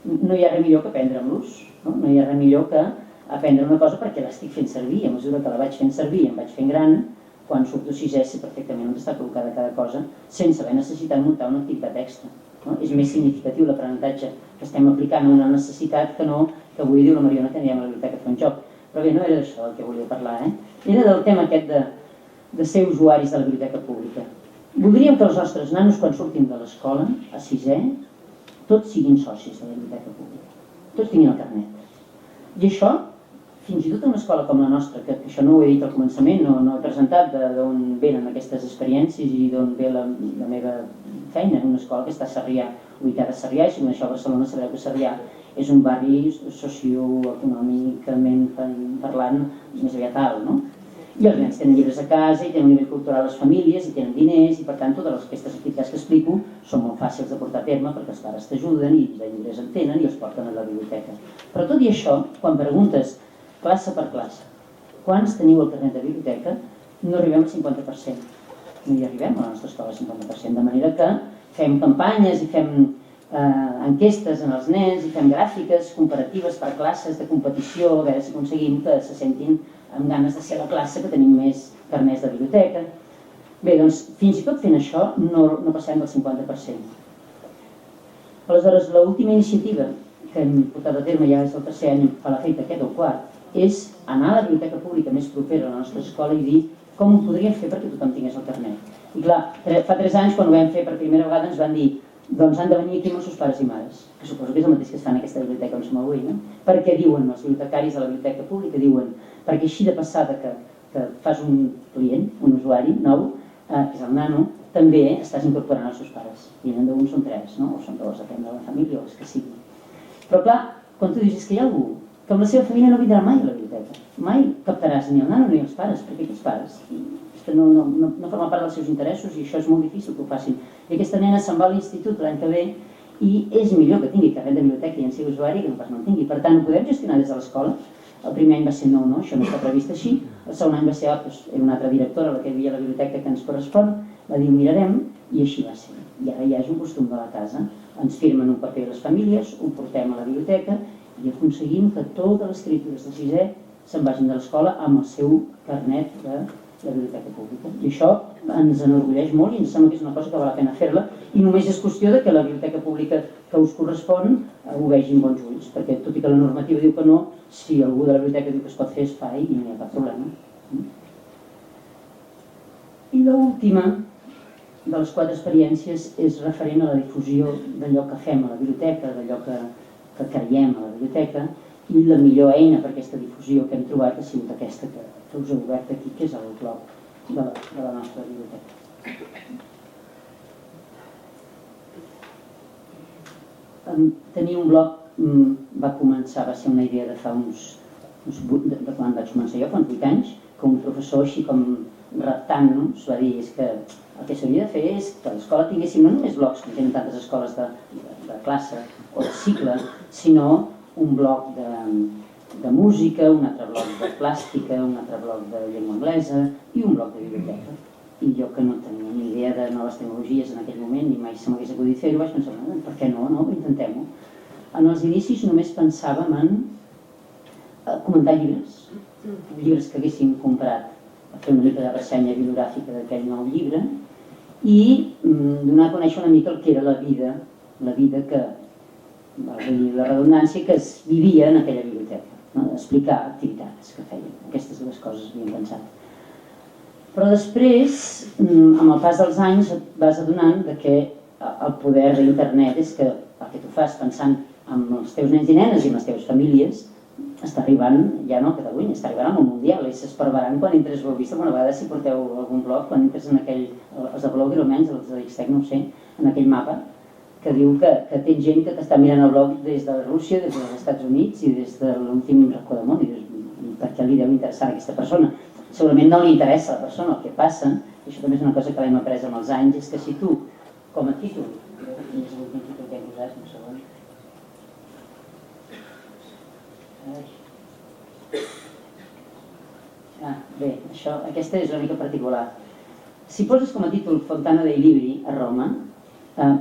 no hi ha res millor que aprendre-los, no hi ha res millor que aprendre una cosa perquè l'estic fent servir, a mesura que la vaig fent servir i em vaig fent gran, quan surto 6è sé perfectament on està col·locada cada cosa, sense haver necessitat muntar una activitat extra. És més significatiu l'aprenentatge que estem aplicant a una necessitat que no que avui diu la Mariona que anirem a la biblioteca a fer un joc. Però bé, no era d'això del que volia parlar, era del tema aquest de ser usuaris de la biblioteca pública. Voldríem que els nostres nanos, quan surtin de l'escola, a 6è, tots siguin socis de la biblioteca pública. Tots tinguin el carnet. I això, fins i tot en una escola com la nostra, que això no ho he dit al començament, no he presentat d'on venen aquestes experiències i d'on ve la meva feina, en una escola que està a Sarrià, ubicada a Sarrià, i si coneixeu Barcelona sabreu que Sarrià és un barri socioeconòmicament parlant més aviat alt, no? I els nens tenen llibres a casa i tenen un nivell cultural a les famílies i tenen diners i per tant totes aquestes activitats que explico són molt fàcils de portar a terme perquè els pares t'ajuden i de llibres en tenen i els porten a la biblioteca. Però tot i això, quan preguntes classe per classe quants teniu el carnet de biblioteca, no arribem al 50%. No hi arribem a la nostra escola al 50%, de manera que fem campanyes i fem enquestes en els nens i fem gràfiques comparatives per classes de competició a veure si aconseguim que se sentin amb ganes de ser la classe que tenim més carnets de biblioteca. Bé, doncs, fins i tot fent això no passem del 50%. Aleshores, l'última iniciativa que hem portat a terme ja és el 3è any, fa l'efecte aquest o el 4, és anar a la biblioteca pública més propera a la nostra escola i dir com ho podríem fer perquè tothom tingués el carnet. I clar, fa 3 anys, quan ho vam fer per primera vegada, ens van dir doncs han de venir aquí amb els seus pares i mares, que suposo que és el mateix que es fa en aquesta biblioteca on som avui, no? Perquè diuen els bibliotecaris de la biblioteca pública, diuen, perquè així de passada que fas un client, un usuari nou, que és el nano, també estàs incorporant els seus pares. I en d'un són 3, no? O són 2, depèn de la família o els que sigui. Però clar, quan tu dius, és que hi ha algú que amb la seva família no vindrà mai a la biblioteca, mai captaràs ni el nano ni els pares, perquè aquests pares que no forma part dels seus interessos i això és molt difícil que ho facin. I aquesta nena se'n va a l'institut l'any que ve i és millor que tingui carnet de biblioteca i en sigui usuari que no pas no en tingui. Per tant, ho podem gestionar des de l'escola. El primer any va ser no, això no està previst així. El segon any va ser, era una altra directora, la que hi havia a la biblioteca que ens correspon, va dir, ho mirarem, i així va ser. I ara ja és un costum de la casa. Ens firmen un paper de les famílies, ho portem a la biblioteca i aconseguim que totes les criatures de 6è se'n vagin de l'escola amb el seu carnet de la biblioteca pública. I això ens enorgulleix molt i ens sembla que és una cosa que val la pena fer-la i només és qüestió de que la biblioteca pública que us correspon ho vegi amb bons ulls, perquè tot i que la normativa diu que no, si algú de la biblioteca diu que es pot fer, es fa i no hi ha cap problema. I l'última de les 4 experiències és referent a la difusió d'allò que fem a la biblioteca, d'allò que creiem a la biblioteca, i la millor eina per aquesta difusió que hem trobat ha sigut aquesta que us he obert aquí, que és el blog de la nostra biblioteca. Tenir un blog va ser una idea de fa de quan vaig començar jo, fa uns 8 anys, que un professor així com reptant-nos va dir que el que s'hauria de fer és que a l'escola tinguéssim no només blogs que tenen tantes escoles de classe o de cicle, sinó un blog de música, un altre blog de plàstica, un altre blog de llengua anglesa i un blog de biblioteca. I jo, que no tenia ni idea de noves tecnologies en aquell moment, ni mai se m'hagués acudit fer-ho, vaig pensar, per què no? Intentem-ho. En els inicis només pensàvem en comentar llibres que haguéssim comprat, fer una mica de ressenya bibliogràfica d'aquell nou llibre i donar a conèixer una mica el que era la vida que, la redundància que es vivia en aquella biblioteca, explicar activitats que feien. Aquestes dues coses havíem pensat. Però després, amb el pas dels anys, et vas adonant que el poder d'internet és que el que tu fas pensant en els teus nens i nenes i en les teves famílies està arribant, ja no a Catalunya, està arribant al món mundial i s'esperaran quan entres, ho heu vist alguna vegada si porteu algun blog, quan entres en aquell, els de Blogger almenys, els de Xtec, no ho sé, en aquell mapa que diu que té gent que t'està mirant el blog des de Rússia, des dels Estats Units i des de l'últim racó del món, i per què li deu interessar a aquesta persona? Segurament no li interessa a la persona el que passa, i això també és una cosa que l'hem après amb els anys, és que si tu, com a títol, quin és l'últim títol que hem posat, un segon. Bé, aquesta és una mica particular. Si poses com a títol Fontana dei Libri a Roma,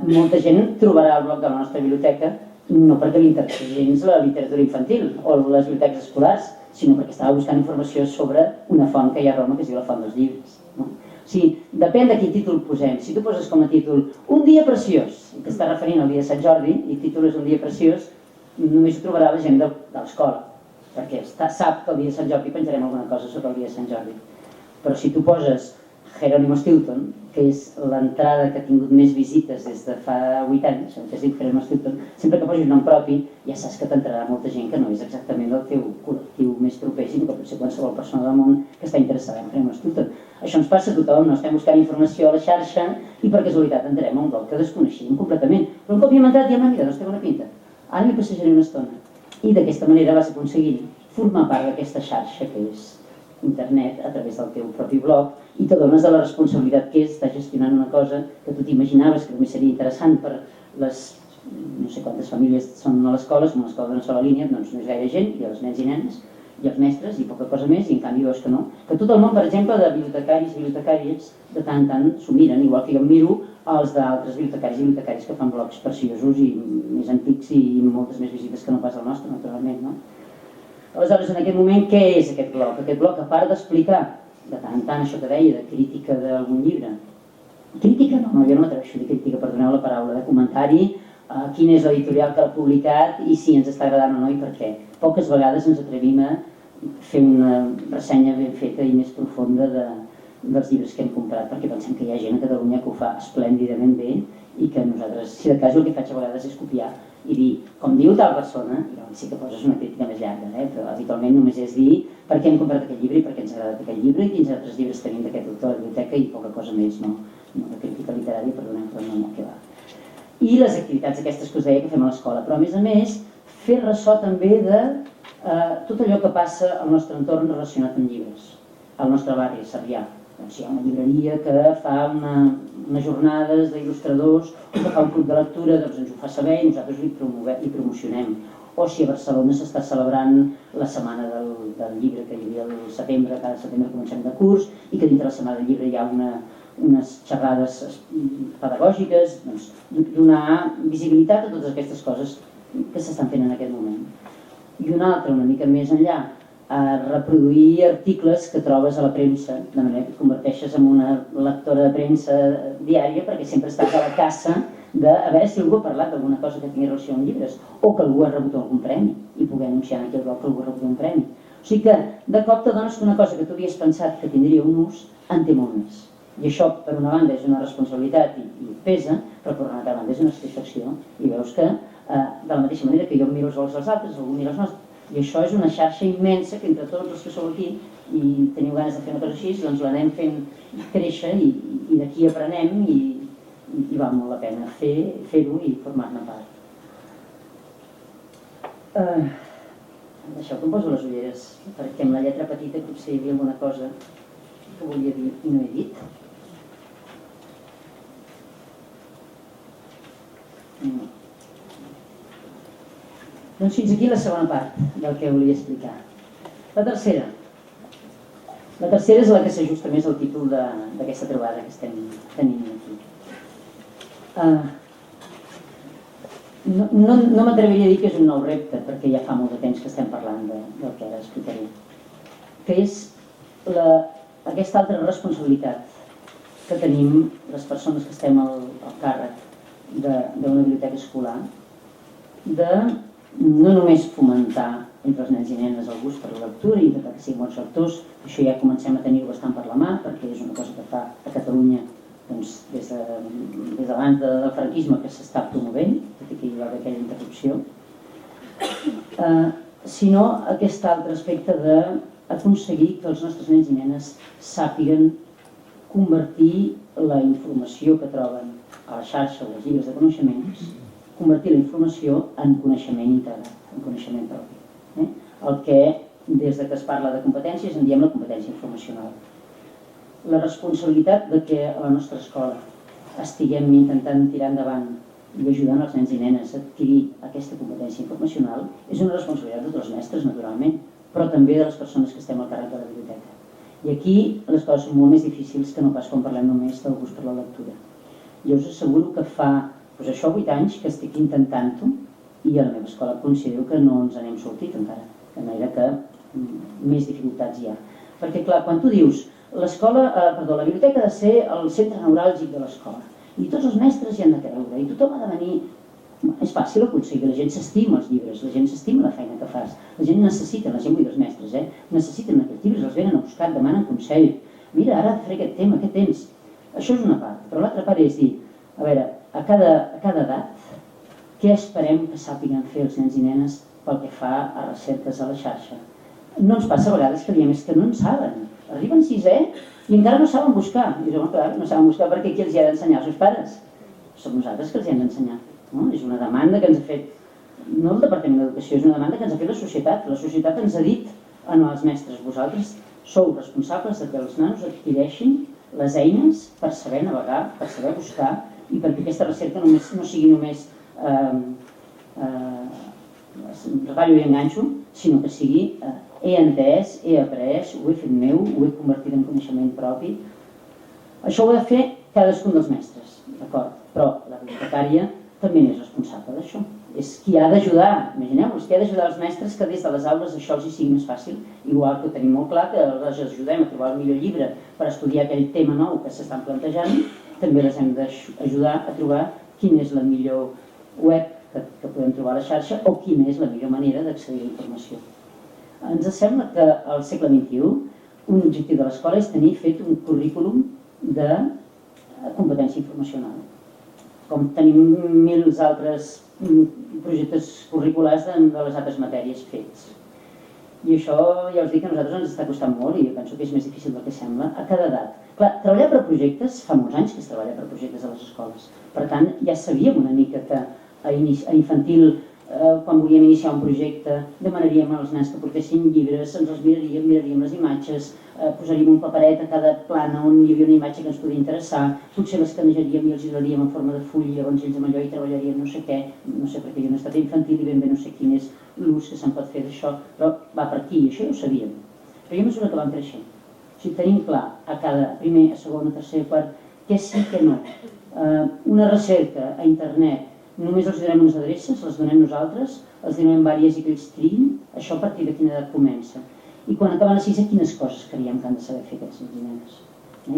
molta gent trobarà el blog de la nostra biblioteca no perquè li interessi gens la literatura infantil o les biblioteques escolars, sinó perquè estava buscant informació sobre una font que hi ha a Roma que es diu la Font dels Llibres. O sigui, depèn de quin títol posem. Si tu poses com a títol Un dia preciós, i t'està referint al dia de Sant Jordi, i titules Un dia preciós, només ho trobarà la gent de l'escola, perquè sap que el dia de Sant Jordi penjarem alguna cosa sobre el dia de Sant Jordi. Però si tu poses Jerónimo Stilton, que és l'entrada que ha tingut més visites des de fa 8 anys, que es diu Jerónimo Stilton, sempre que posis nom propi ja saps que t'entrarà molta gent que no és exactament el teu col·lectiu més proper, sinó que pot ser qualsevol persona del món que està interessada en Jerónimo Stilton. Això ens passa a tothom, no estem buscant informació a la xarxa i per casualitat entrem a un blog que desconeixíem completament. Però un cop hi hem entrat i hem mira, no estem una pinta. Ara m'hi passejaré una estona. I d'aquesta manera vas aconseguir formar part d'aquesta xarxa que és internet a través del teu propi blog i t'adones de la responsabilitat que és estar gestionant una cosa que tu t'imaginaves que només seria interessant per les no sé quantes famílies són a l'escola, som una escola d'una sola línia, doncs no és gaire gent, i els nens i nenes i els mestres i poca cosa més, i en canvi veus que no. Que tot el món, per exemple, de bibliotecaris i bibliotecàries de tant en tant s'ho miren, igual que jo em miro els d'altres bibliotecaris i bibliotecàries que fan blogs preciosos i més antics i moltes més visites que no pas el nostre, naturalment, no? Aleshores, en aquest moment, què és aquest blog? Aquest blog, a part d'explicar de tant en tant això que deia, de crítica d'algun llibre, crítica no, jo no m'atreveixo a dir crítica, perdoneu la paraula, de comentari, quin és l'editorial que l'ha publicat i si ens està agradant o no i per què. Poques vegades ens atrevim a fer una ressenya ben feta i més profunda dels llibres que hem comprat, perquè pensem que hi ha gent a Catalunya que ho fa esplèndidament bé i que nosaltres, si de cas, el que faig a vegades és copiar i dir, com diu tal persona, i llavors sí que poses una crítica més llarga, però habitualment només és dir per què hem comprat aquest llibre i per què ens ha agradat aquest llibre i quins altres llibres tenim d'aquest autor a la biblioteca i poca cosa més, no de crítica literària, perdoneu, però no que va. I les activitats aquestes que us deia que fem a l'escola, però a més, fer ressò també de tot allò que passa al nostre entorn relacionat amb llibres. Al nostre barri, a Sarrià, doncs hi ha una llibreria que fa unes jornades d'il·lustradors o que fa un club de lectura, doncs ens ho fa saber i nosaltres hi promocionem. O si a Barcelona s'està celebrant la setmana del llibre que hi havia al setembre, cada setembre comencem de curs, i que dintre la setmana del llibre hi ha unes xerrades pedagògiques, doncs donar visibilitat a totes aquestes coses que s'estan fent en aquest moment. I una altra, una mica més enllà, reproduir articles que trobes a la premsa, de manera que et converteixes en una lectora de premsa diària perquè sempre estàs a la caça de a veure si algú ha parlat d'alguna cosa que tingui relació amb llibres o que algú ha rebut algun premi i poder anunciar en aquell blog que algú ha rebut un premi. O sigui que de cop t'adones que una cosa que tu havies pensat que tindria un ús en té molt més. I això, per una banda, és una responsabilitat i pesa, però per una altra banda és una satisfacció i veus que de la mateixa manera que jo em miro els vols dels altres, algú mira els nostres. I això és una xarxa immensa que entre tots els que sou aquí i teniu ganes de fer una cosa així, doncs l'anem fent créixer i d'aquí aprenem i val molt la pena fer-ho i formar-ne part. Deixeu que em poso les ulleres, perquè amb la lletra petita potser hi havia alguna cosa que volia dir i no he dit. Doncs fins aquí la segona part del que volia explicar. La tercera és la que s'ajusta més al títol d'aquesta trobada que estem tenint aquí. No m'atreviria a dir que és un nou repte, perquè ja fa molt de temps que estem parlant del que ara explicaré, que és aquesta altra responsabilitat que tenim les persones que estem al càrrec d'una biblioteca escolar, de no només fomentar entre els nens i nenes el gust per la lectura i que siguin bons lectors, això ja comencem a tenir-ho bastant per la mà, perquè és una cosa que fa a Catalunya des d'abans del franquisme que s'està promovent, tot i que hi va haver aquella interrupció, sinó aquest altre aspecte d'aconseguir que els nostres nens i nenes sàpiguen convertir la informació que troben a la xarxa o als llibres de coneixements, convertir la informació en coneixement integrat, en coneixement propi. El que, des que es parla de competències, en diem la competència informacional. La responsabilitat de que a la nostra escola estiguem intentant tirar endavant i ajudant els nens i nenes a adquirir aquesta competència informacional és una responsabilitat de tots els mestres, naturalment, però també de les persones que estem al càrrec de la biblioteca. I aquí les coses són molt més difícils que no pas quan parlem només del gust per la lectura. Jo us asseguro que fa 8 anys que estic intentant-ho i a la meva escola considero que no ens n'hem sortit encara, de manera que més dificultats hi ha. Perquè clar, quan tu dius la biblioteca ha de ser el centre neuràlgic de l'escola i tots els mestres hi han de creure i tothom ha de venir, és fàcil aconseguir, la gent s'estima els llibres, la gent s'estima la feina que fas, la gent necessita, la gent vull dir els mestres, necessiten aquests llibres, els venen a buscar, demanen consell, mira, ara faré aquest tema, què tens? Això és una part, però l'altra part és dir, a veure, a cada edat, què esperem que sàpiguen fer els nens i nenes pel que fa a recerques a la xarxa? No ens passa a vegades que diem, és que no en saben. Arriben 6è i encara no saben buscar. I diuen, clar, no saben buscar perquè qui els hi ha d'ensenyar? Els seus pares. Som nosaltres que els hi hem d'ensenyar. És una demanda que ens ha fet, no el Departament d'Educació, és una demanda que ens ha fet la societat. La societat ens ha dit als mestres, vosaltres sou responsables que els nanos adquireixin les eines per saber navegar, per saber buscar i perquè aquesta recerca no sigui només retallo i enganxo, sinó que sigui he entès, he après, ho he fet meu, ho he convertit en coneixement propi. Això ho ha de fer cadascun dels mestres, d'acord? Però la bibliotecària també n'és responsable d'això. És qui ha d'ajudar, imagineu-vos, qui ha d'ajudar els mestres que des de les aules això els sigui més fàcil, igual que tenim molt clar que els ajudem a trobar el millor llibre per estudiar aquell tema nou que s'estan plantejant, també les hem d'ajudar a trobar quina és la millor web que podem trobar a la xarxa o quina és la millor manera d'accedir a la informació. Ens sembla que al segle XXI un objectiu de l'escola és tenir fet un currículum de competència informacional. Com tenim mils altres projectes curriculars de les altres matèries fets. I això ja us dic que a nosaltres ens està costant molt i jo penso que és més difícil del que sembla a cada edat. Clar, treballar per projectes, fa molts anys que es treballa per projectes a les escoles. Per tant, ja sabíem una mica que a infantil, quan volíem iniciar un projecte, demanaríem als nens que portessin llibres, ens els miraríem les imatges, posaríem un paperet a cada plana on hi havia una imatge que ens podia interessar, potser l'escanejaríem i els donaríem en forma de full, llavors ells amb allò hi treballarien no sé què, no sé perquè jo no he estat infantil i ben bé no sé quin és l'ús que se'n pot fer d'això, però va per aquí, això ja ho sabíem. Però hi ha mesura que vam creixent. O sigui, tenim clar a cada primer, a segon, a tercer, quart, què sí, què no. Una recerca a internet, només els donem unes adreces, les donem nosaltres, els donem diverses i que ells triïn, això a partir de quina edat comença. I quan acaben a 6è, quines coses creiem que han de saber fer aquests nens i nenes.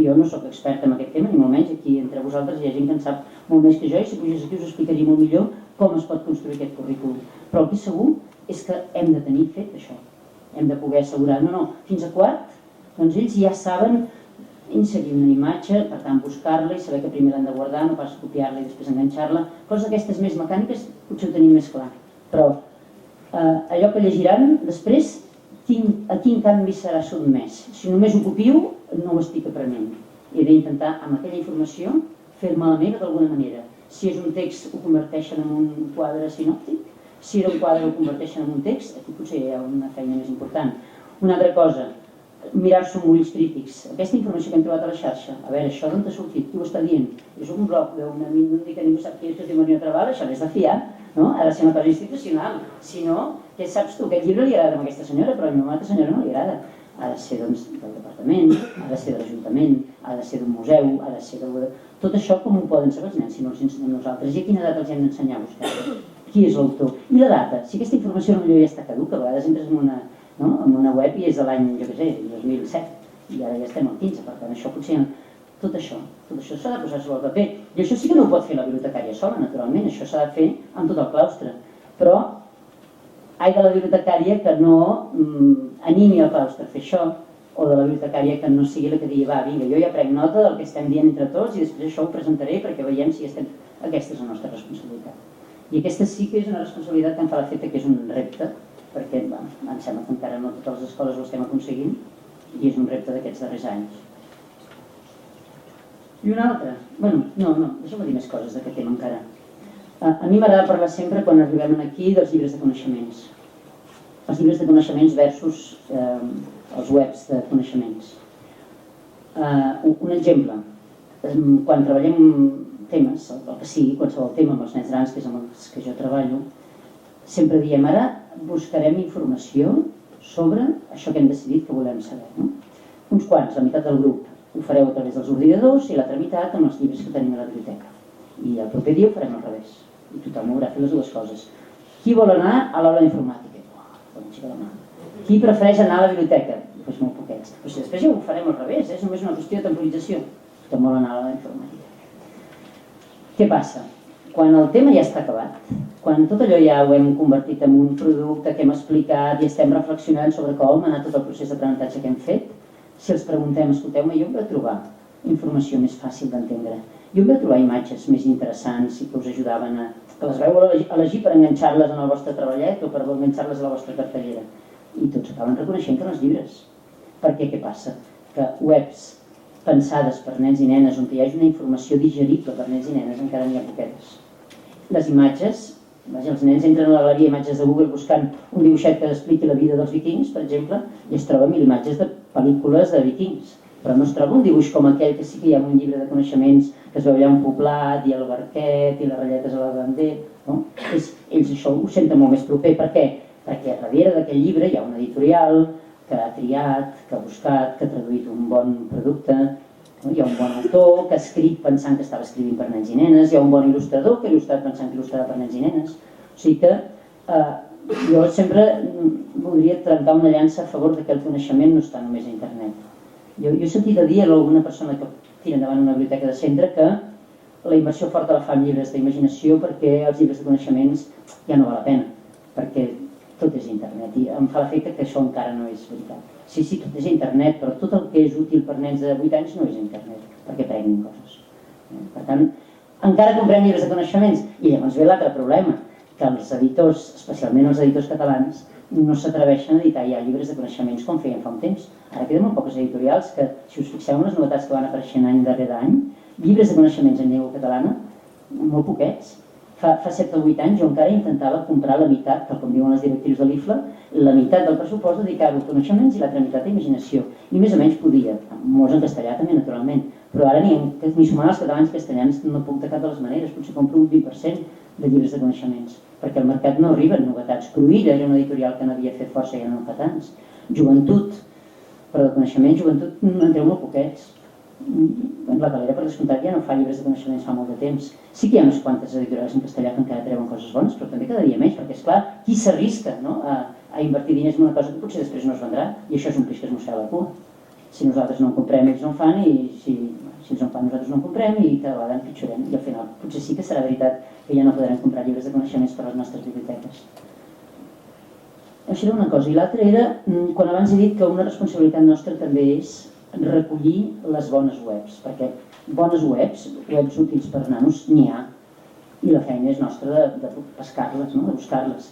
Jo no sóc experta en aquest tema, ni molt menys, aquí entre vosaltres hi ha gent que en sap molt més que jo i si pugés aquí us explicaria molt millor com es pot construir aquest currículum. Però el que és segur és que hem de tenir fet això. Hem de poder assegurar, fins a quart, doncs ells ja saben inserir una imatge, per tant buscar-la i saber que primer l'han de guardar, no pas copiar-la i després enganxar-la. Coses d'aquestes més mecàniques potser ho tenim més clar. Però allò que llegiran després a quin canvi serà sotmès. Si només ho copio, no ho estic aprenent. He d'intentar, amb aquella informació, fer-me la meva d'alguna manera. Si és un text, ho converteixen en un quadre sinòptic. Si era un quadre, ho converteixen en un text. Aquí potser hi ha una feina més important. Una altra cosa, mirar-s'ho amb ulls crítics. Aquesta informació que hem trobat a la xarxa, a veure, això d'on t'ha sortit? Qui ho està dient? És un blog d'una minútica que ningú sap qui és, que es diu Maria Traval, això n'és de fiar, no? Ha de ser una cosa institucional. Si no, què saps tu? Aquest llibre li agrada a aquesta senyora, però a una altra senyora no li agrada. Ha de ser doncs, del departament, ha de ser de l'Ajuntament, ha de ser d'un museu, ha de ser de... Tot això com ho poden saber els nens si no els ensenyem nosaltres? I a quina edat els hem d'ensenyar a buscar? Qui és l'autor? I la data? Si aquesta informació potser ja està caduca, a vegades entres en una web i és de l'any, jo què sé, 2007, i ara ja estem al 15, per tant això potser... Tot això s'ha de posar sobre el paper. I això sí que no ho pot fer la bibliotecària sola, naturalment, això s'ha de fer amb tot el claustre. Però ai de la bibliotecària que no animi el claustre a fer això, o de la bibliotecària que no sigui la que digui, va, vinga, jo ja prenc nota del que estem dient entre tots i després això ho presentaré perquè veiem si estem... Aquesta és la nostra responsabilitat. I aquesta sí que és una responsabilitat que em fa l'efecte que és un repte, perquè em sembla que encara no totes les escoles ho estem aconseguint, i és un repte d'aquests darrers anys. I una altra, deixa'm dir més coses d'aquest tema encara. A mi m'agrada parlar sempre, quan arribem aquí, dels llibres de coneixements. Els llibres de coneixements versus els webs de coneixements. Un exemple, quan treballem temes, el que sigui, qualsevol tema amb els nens grans, que és amb els que jo treballo, sempre diem, ara buscarem informació sobre això que hem decidit que volem saber. Uns quants, la meitat del grup, ho fareu a través dels ordinadors i l'altra meitat amb els llibres que tenim a la biblioteca. I el proper dia ho farem al revés. I tothom haurà fet les dues coses. Qui vol anar a l'aula d'informàtica? Qui prefereix anar a la biblioteca? Doncs molt poquets. Però si després ja ho farem al revés, és només una qüestió de temporització. Tothom vol anar a l'aula d'informàtica. Què passa? Quan el tema ja està acabat, quan tot allò ja ho hem convertit en un producte que hem explicat i estem reflexionant sobre com ha anat tot el procés d'aprenentatge que hem fet, si els preguntem, escolteu-me, jo em vaig trobar informació més fàcil d'entendre. Jo em vaig trobar imatges més interessants i que us ajudaven a... que les vau elegir per enganxar-les en el vostre treballet o per enganxar-les a la vostra cartellera. I tots acaben reconeixent que els llibres. Perquè què passa? Que webs pensades per nens i nenes on hi hagi una informació digerible per nens i nenes encara n'hi ha poquetes. Les imatges, els nens entren a la galeria d'imatges de Google buscant un dibuixet que expliqui la vida dels vikings, per exemple, i es troba 1000 imatges de pel·lícules de vikings, però no es troba un dibuix com aquell que sí que hi ha un llibre de coneixements que es veu allà un poblat i el barquet i les ratlletes a la bandera, no? Ells això ho senten molt més proper. Per què? Perquè darrere d'aquell llibre hi ha un editorial que ha triat, que ha buscat, que ha traduït un bon producte, no? Hi ha un bon autor que ha escrit pensant que estava escrivint per nens i nenes, hi ha un bon il·lustrador que ha il·lustrat pensant que il·lustrava per nens i nenes. O sigui que jo sempre voldria trencar una llança a favor que el coneixement no està només a internet. Jo he sentit a dir a alguna persona que tira endavant una biblioteca de centre que la inversió forta la fa en llibres d'imaginació perquè els llibres de coneixements ja no val la pena, perquè tot és internet i em fa l'efecte que això encara no és veritat. Sí, tot és internet, però tot el que és útil per nens de 8 anys no és internet, perquè prenguin coses. Per tant, encara comprem llibres de coneixements i llavors ve l'altre problema, que els editors, especialment els editors catalans, no s'atreveixen a editar ja llibres de coneixements com feien fa un temps. Ara queden molt poques editorials que, si us fixeu en les novetats que van apareixent any darrere any, llibres de coneixements en llengua catalana, molt poquets. Fa 7 o 8 anys jo encara intentava comprar la meitat, tal com diuen les directrius de l'IFLA, la meitat del pressupost dedicar-ho a coneixements i l'altra meitat a imaginació. I més o menys podia, molts en castellà també, naturalment, però ara ni sumant els catalans i castellans no puc de cap de les maneres, potser compro un 20% de llibres de coneixements, perquè al mercat no arriben novetats. Cruïlla era una editorial que n'havia fet força i ja no fa tants. Joventut, però de coneixement, joventut en treu molt poquets. La Galera, per descomptat, ja no fa llibres de coneixements fa molt de temps. Sí que hi ha unes quantes editorials en castellà que encara treuen coses bones, però també cada dia menys, perquè, esclar, qui s'arrisca a invertir diners en una cosa que potser després no es vendrà? I això és un peix que es mossega la cua. Si nosaltres no en comprem, ells no en fan, i si ells no en fan, nosaltres no en comprem, i cada vegada empitjorem. I al final potser sí que serà veritat que ja no podrem comprar llibres de coneixements per a les nostres biblioteques. Això era una cosa. I l'altra era, quan abans he dit que una responsabilitat nostra també és recollir les bones webs, perquè bones webs útils per nanos, n'hi ha, i la feina és nostra de pescar-les, de buscar-les.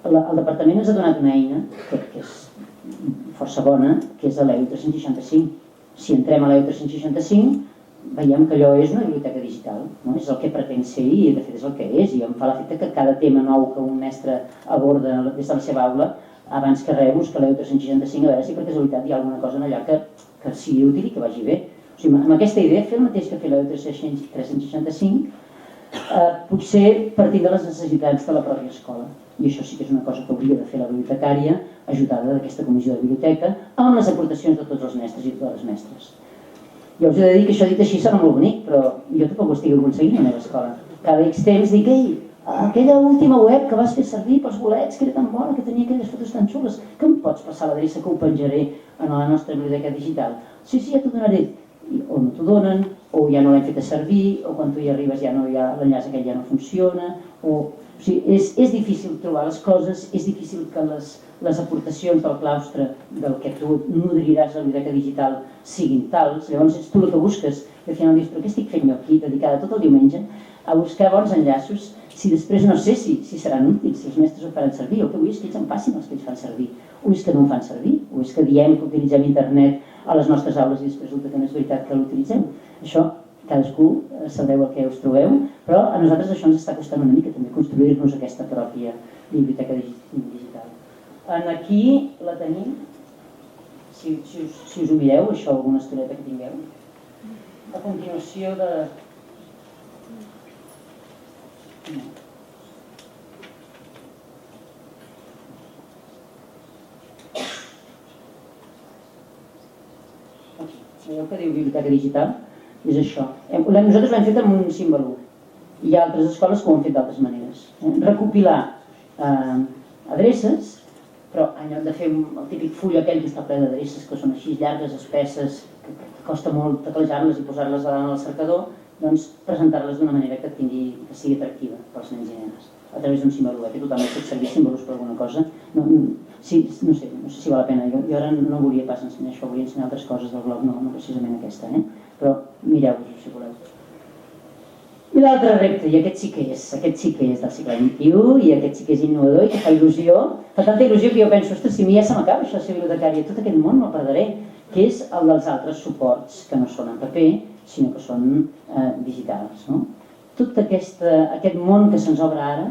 El departament ens ha donat una eina que és força bona, que és l'EU 365. Si entrem a l'EU 365 veiem que allò és una biblioteca digital, no? És el que pretén ser i de fet és el que és, i em fa l'efecte que cada tema nou que un mestre aborda des de la seva aula, abans que res busca l'EU 365 a veure si per casualitat hi ha alguna cosa allà que sigui útil i que vagi bé. O sigui, amb aquesta idea, fer el mateix que fer l'EU 365, potser partint de les necessitats de la pròpia escola. I això sí que és una cosa que hauria de fer la bibliotecària, ajudada d'aquesta comissió de biblioteca, amb les aportacions de tots els mestres i de totes les mestres. Jo us he de dir que això dit així sona molt bonic, però jo tampoc ho estic aconseguint a la meva escola. Cada X temps dic, ei, aquella última web que vas fer servir pels bolets, que era tan bona, que tenia aquelles fotos tan xules, que em pots passar l'adreça que ho penjaré a la nostra biblioteca digital? Sí, ja t'ho donaré. O no t'ho donen, o ja no l'hem fet servir, o quan tu hi arribes ja no hi ha l'enllaç aquell ja no funciona, o sigui, és difícil trobar les coses, és difícil que les aportacions del claustre del que tu nodriràs la biblioteca digital siguin tals. Llavors ets tu el que busques i al final dius, però què estic fent jo aquí, dedicada tot el diumenge a buscar bons enllaços, si després no sé si seran útils, si els mestres ho faran servir, o que vull és que ells en passin els que ells fan servir, o és que no en fan servir, o és que diem que utilitzem internet a les nostres aules i després resulta que no és veritat que l'utilitzem. Això cadascú sabreu el que us trobeu, però a nosaltres això ens està costant una mica també construir-nos aquesta pròpia biblioteca digital. Aquí la tenim, si us ho mireu, això alguna estoneta que tingueu. A continuació de... Veieu que diu biblioteca digital? És això. Nosaltres l'hem fet amb un símbol. Hi ha altres escoles que ho han fet d'altres maneres. Recopilar adreces, però en lloc de fer el típic full aquell que està ple d'adreces que són així llargues, espesses, que costa molt teclejar-les i posar-les davant del cercador, doncs presentar-les d'una manera que sigui atractiva pels nens i nenes, a través d'un símbol web. Tothom ha fet servir símbols per alguna cosa. No sé si val la pena. Jo ara no volia pas ensenyar això, volia ensenyar altres coses del blog, no precisament aquesta, però mireu-vos si voleu. I l'altre repte, i aquest sí que és del segle XXI, i aquest sí que és innovador i que fa il·lusió, fa tanta il·lusió que jo penso, ostres, si a mi ja se m'acaba això de ser bibliotecària, tot aquest món me'l perdré, que és el dels altres suports que no són en paper, sinó que són digitals. Tot aquest món que se'ns obre ara,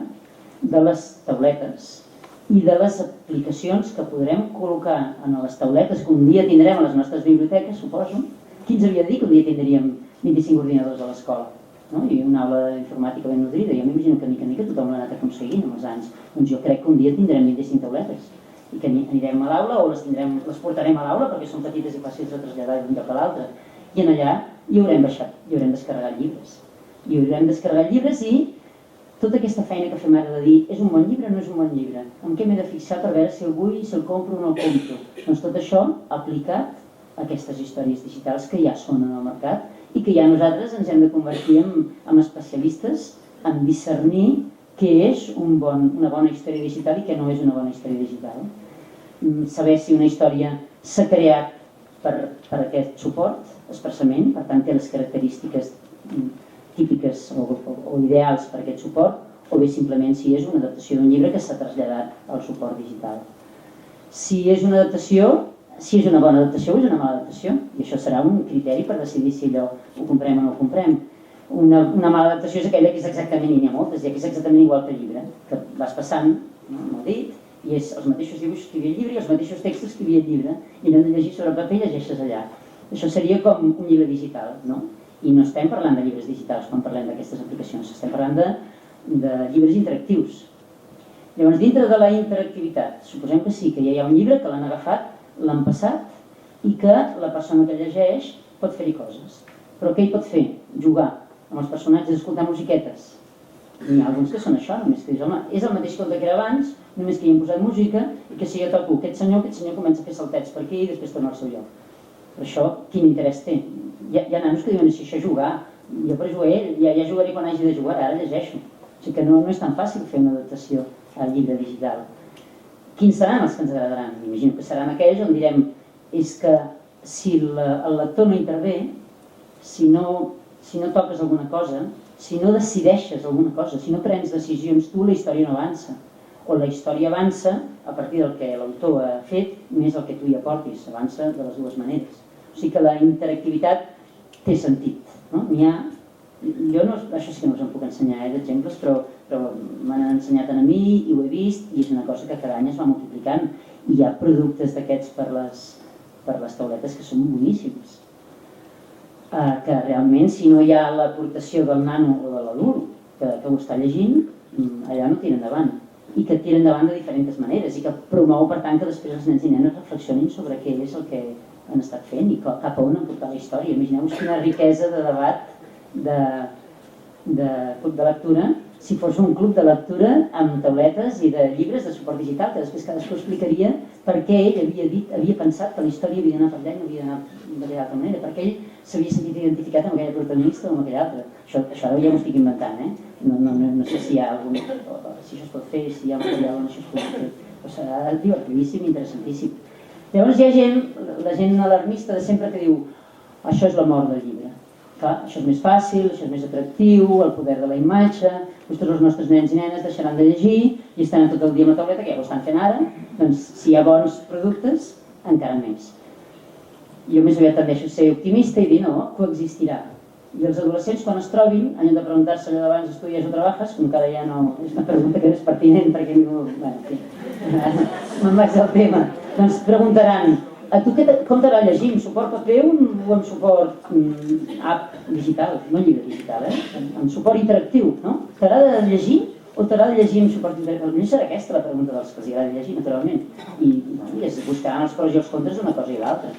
de les tauletes i de les aplicacions que podrem col·locar en les tauletes que un dia tindrem a les nostres biblioteques, suposo. Qui ens havia de dir que un dia tindríem 25 ordinadors a l'escola? I una aula informàtica ben nodrida. Jo m'imagino que mica en mica tothom l'ha anat aconseguint amb els anys. Doncs jo crec que un dia tindrem 25 tauletes i que anirem a l'aula o les portarem a l'aula perquè són petites i fàcils de traslladar d'un lloc a l'altre. I allà hi haurem baixat, hi haurem descarregat llibres. I haurem descarregat llibres i tota aquesta feina que fem ara de dir és un bon llibre o no és un bon llibre? En què m'he de fixar per veure si el vull, si el compro o no el compro? Doncs tot això aplicat a aquestes històries digitals que ja són en el mercat i que ja nosaltres ens hem de convertir en especialistes en discernir què és una bona història digital i què no és una bona història digital. Saber si una història s'ha creat per aquest suport expressament, per tant té les característiques típiques o ideals per aquest suport, o bé simplement si és una adaptació d'un llibre que s'ha traslladat al suport digital. Si és una bona adaptació o és una mala adaptació, i això serà un criteri per decidir si allò ho comprem o no ho comprem. Una mala adaptació és aquella que és exactament, i n'hi ha moltes, que és exactament igual que el llibre, que vas passant amb el dit, i és els mateixos dibuixos que hi havia al llibre i els mateixos textos que hi havia al llibre, i en de llegir sobre paper llegeixes allà. Això seria com un llibre digital, no? I no estem parlant de llibres digitals quan parlem d'aquestes aplicacions, estem parlant de llibres interactius. Llavors, dintre de la interactivitat, suposem que sí, que ja hi ha un llibre que l'han agafat, l'han passat i que la persona que llegeix pot fer-hi coses. Però què hi pot fer? Jugar amb els personatges, escoltar musiquetes. N'hi ha alguns que són això, només que dius, home, és el mateix conte que era abans, només que hi hem posat música i que si jo toco aquest senyor comença a fer saltets per aquí i després torna al seu lloc. Però això, quin interès té? Hi ha nanos que diuen així, això jugar. Jo per jugar, ja jugaré quan hagi de jugar, ara llegeixo. O sigui que no és tan fàcil fer una adaptació al llibre digital. Quins seran els que ens agradaran? M'imagino que seran aquells on direm és que si el lector no intervé, si no toques alguna cosa, si no decideixes alguna cosa, si no prens decisions, tu la història no avança. on la història avança a partir del que l'autor ha fet més el que tu hi aportis, avança de les dues maneres. O sigui que la interactivitat té sentit, no? N'hi ha, jo no, això sí que no us en puc ensenyar d'exemples, però m'han ensenyat a mi i ho he vist i és una cosa que cada any es va multiplicant i hi ha productes d'aquests per les tauletes que són boníssims. Que realment si no hi ha l'aportació del nano o de l'adult que ho està llegint, allà no tira endavant i que tira endavant de diferents maneres i que promou per tant que després els nens i nenes reflexionin sobre què és el que han estat fent i cap a on han portat la història. Imagineu-vos quina riquesa de debat de club de lectura si fos un club de lectura amb tauletes i de llibres de suport digital, que després cadascú explicaria per què ell havia pensat que la història havia d'anar per allà i no havia d'anar d'aquella altra manera, perquè ell s'havia sentit identificat amb aquella protagonista o amb aquella altra. Això ja ho estic inventant, no sé si hi ha algun, si això es pot fer, si hi ha material on això es pot fer, però serà divertidíssim i interessantíssim. Llavors hi ha gent, la gent alarmista de sempre que diu això és la mort del llibre. Clar, això és més fàcil, això és més atractiu, el poder de la imatge, vostès els nostres nens i nenes deixaran de llegir i estaran tot el dia amb la tauleta, que ja ho estan fent ara, doncs si hi ha bons productes, encara més. Jo més aviat tendeixo a ser optimista i dir no, coexistirà. I els adolescents quan es trobin, en lloc de preguntar-se allò d'abans estudies o treballes, com que ara ja no és una pregunta que no és pertinent perquè ningú... Bueno, en fi, me'n vaig del tema. Doncs preguntaran, a tu com t'agrada llegir? Amb suport paper o amb suport app digital? No llibre digital, amb suport interactiu, no? T'agrada llegir o t'agrada llegir amb suport interactiu? Potser serà aquesta la pregunta dels que els agrada llegir, naturalment. I es buscaran els pros i els contres d'una cosa i l'altra.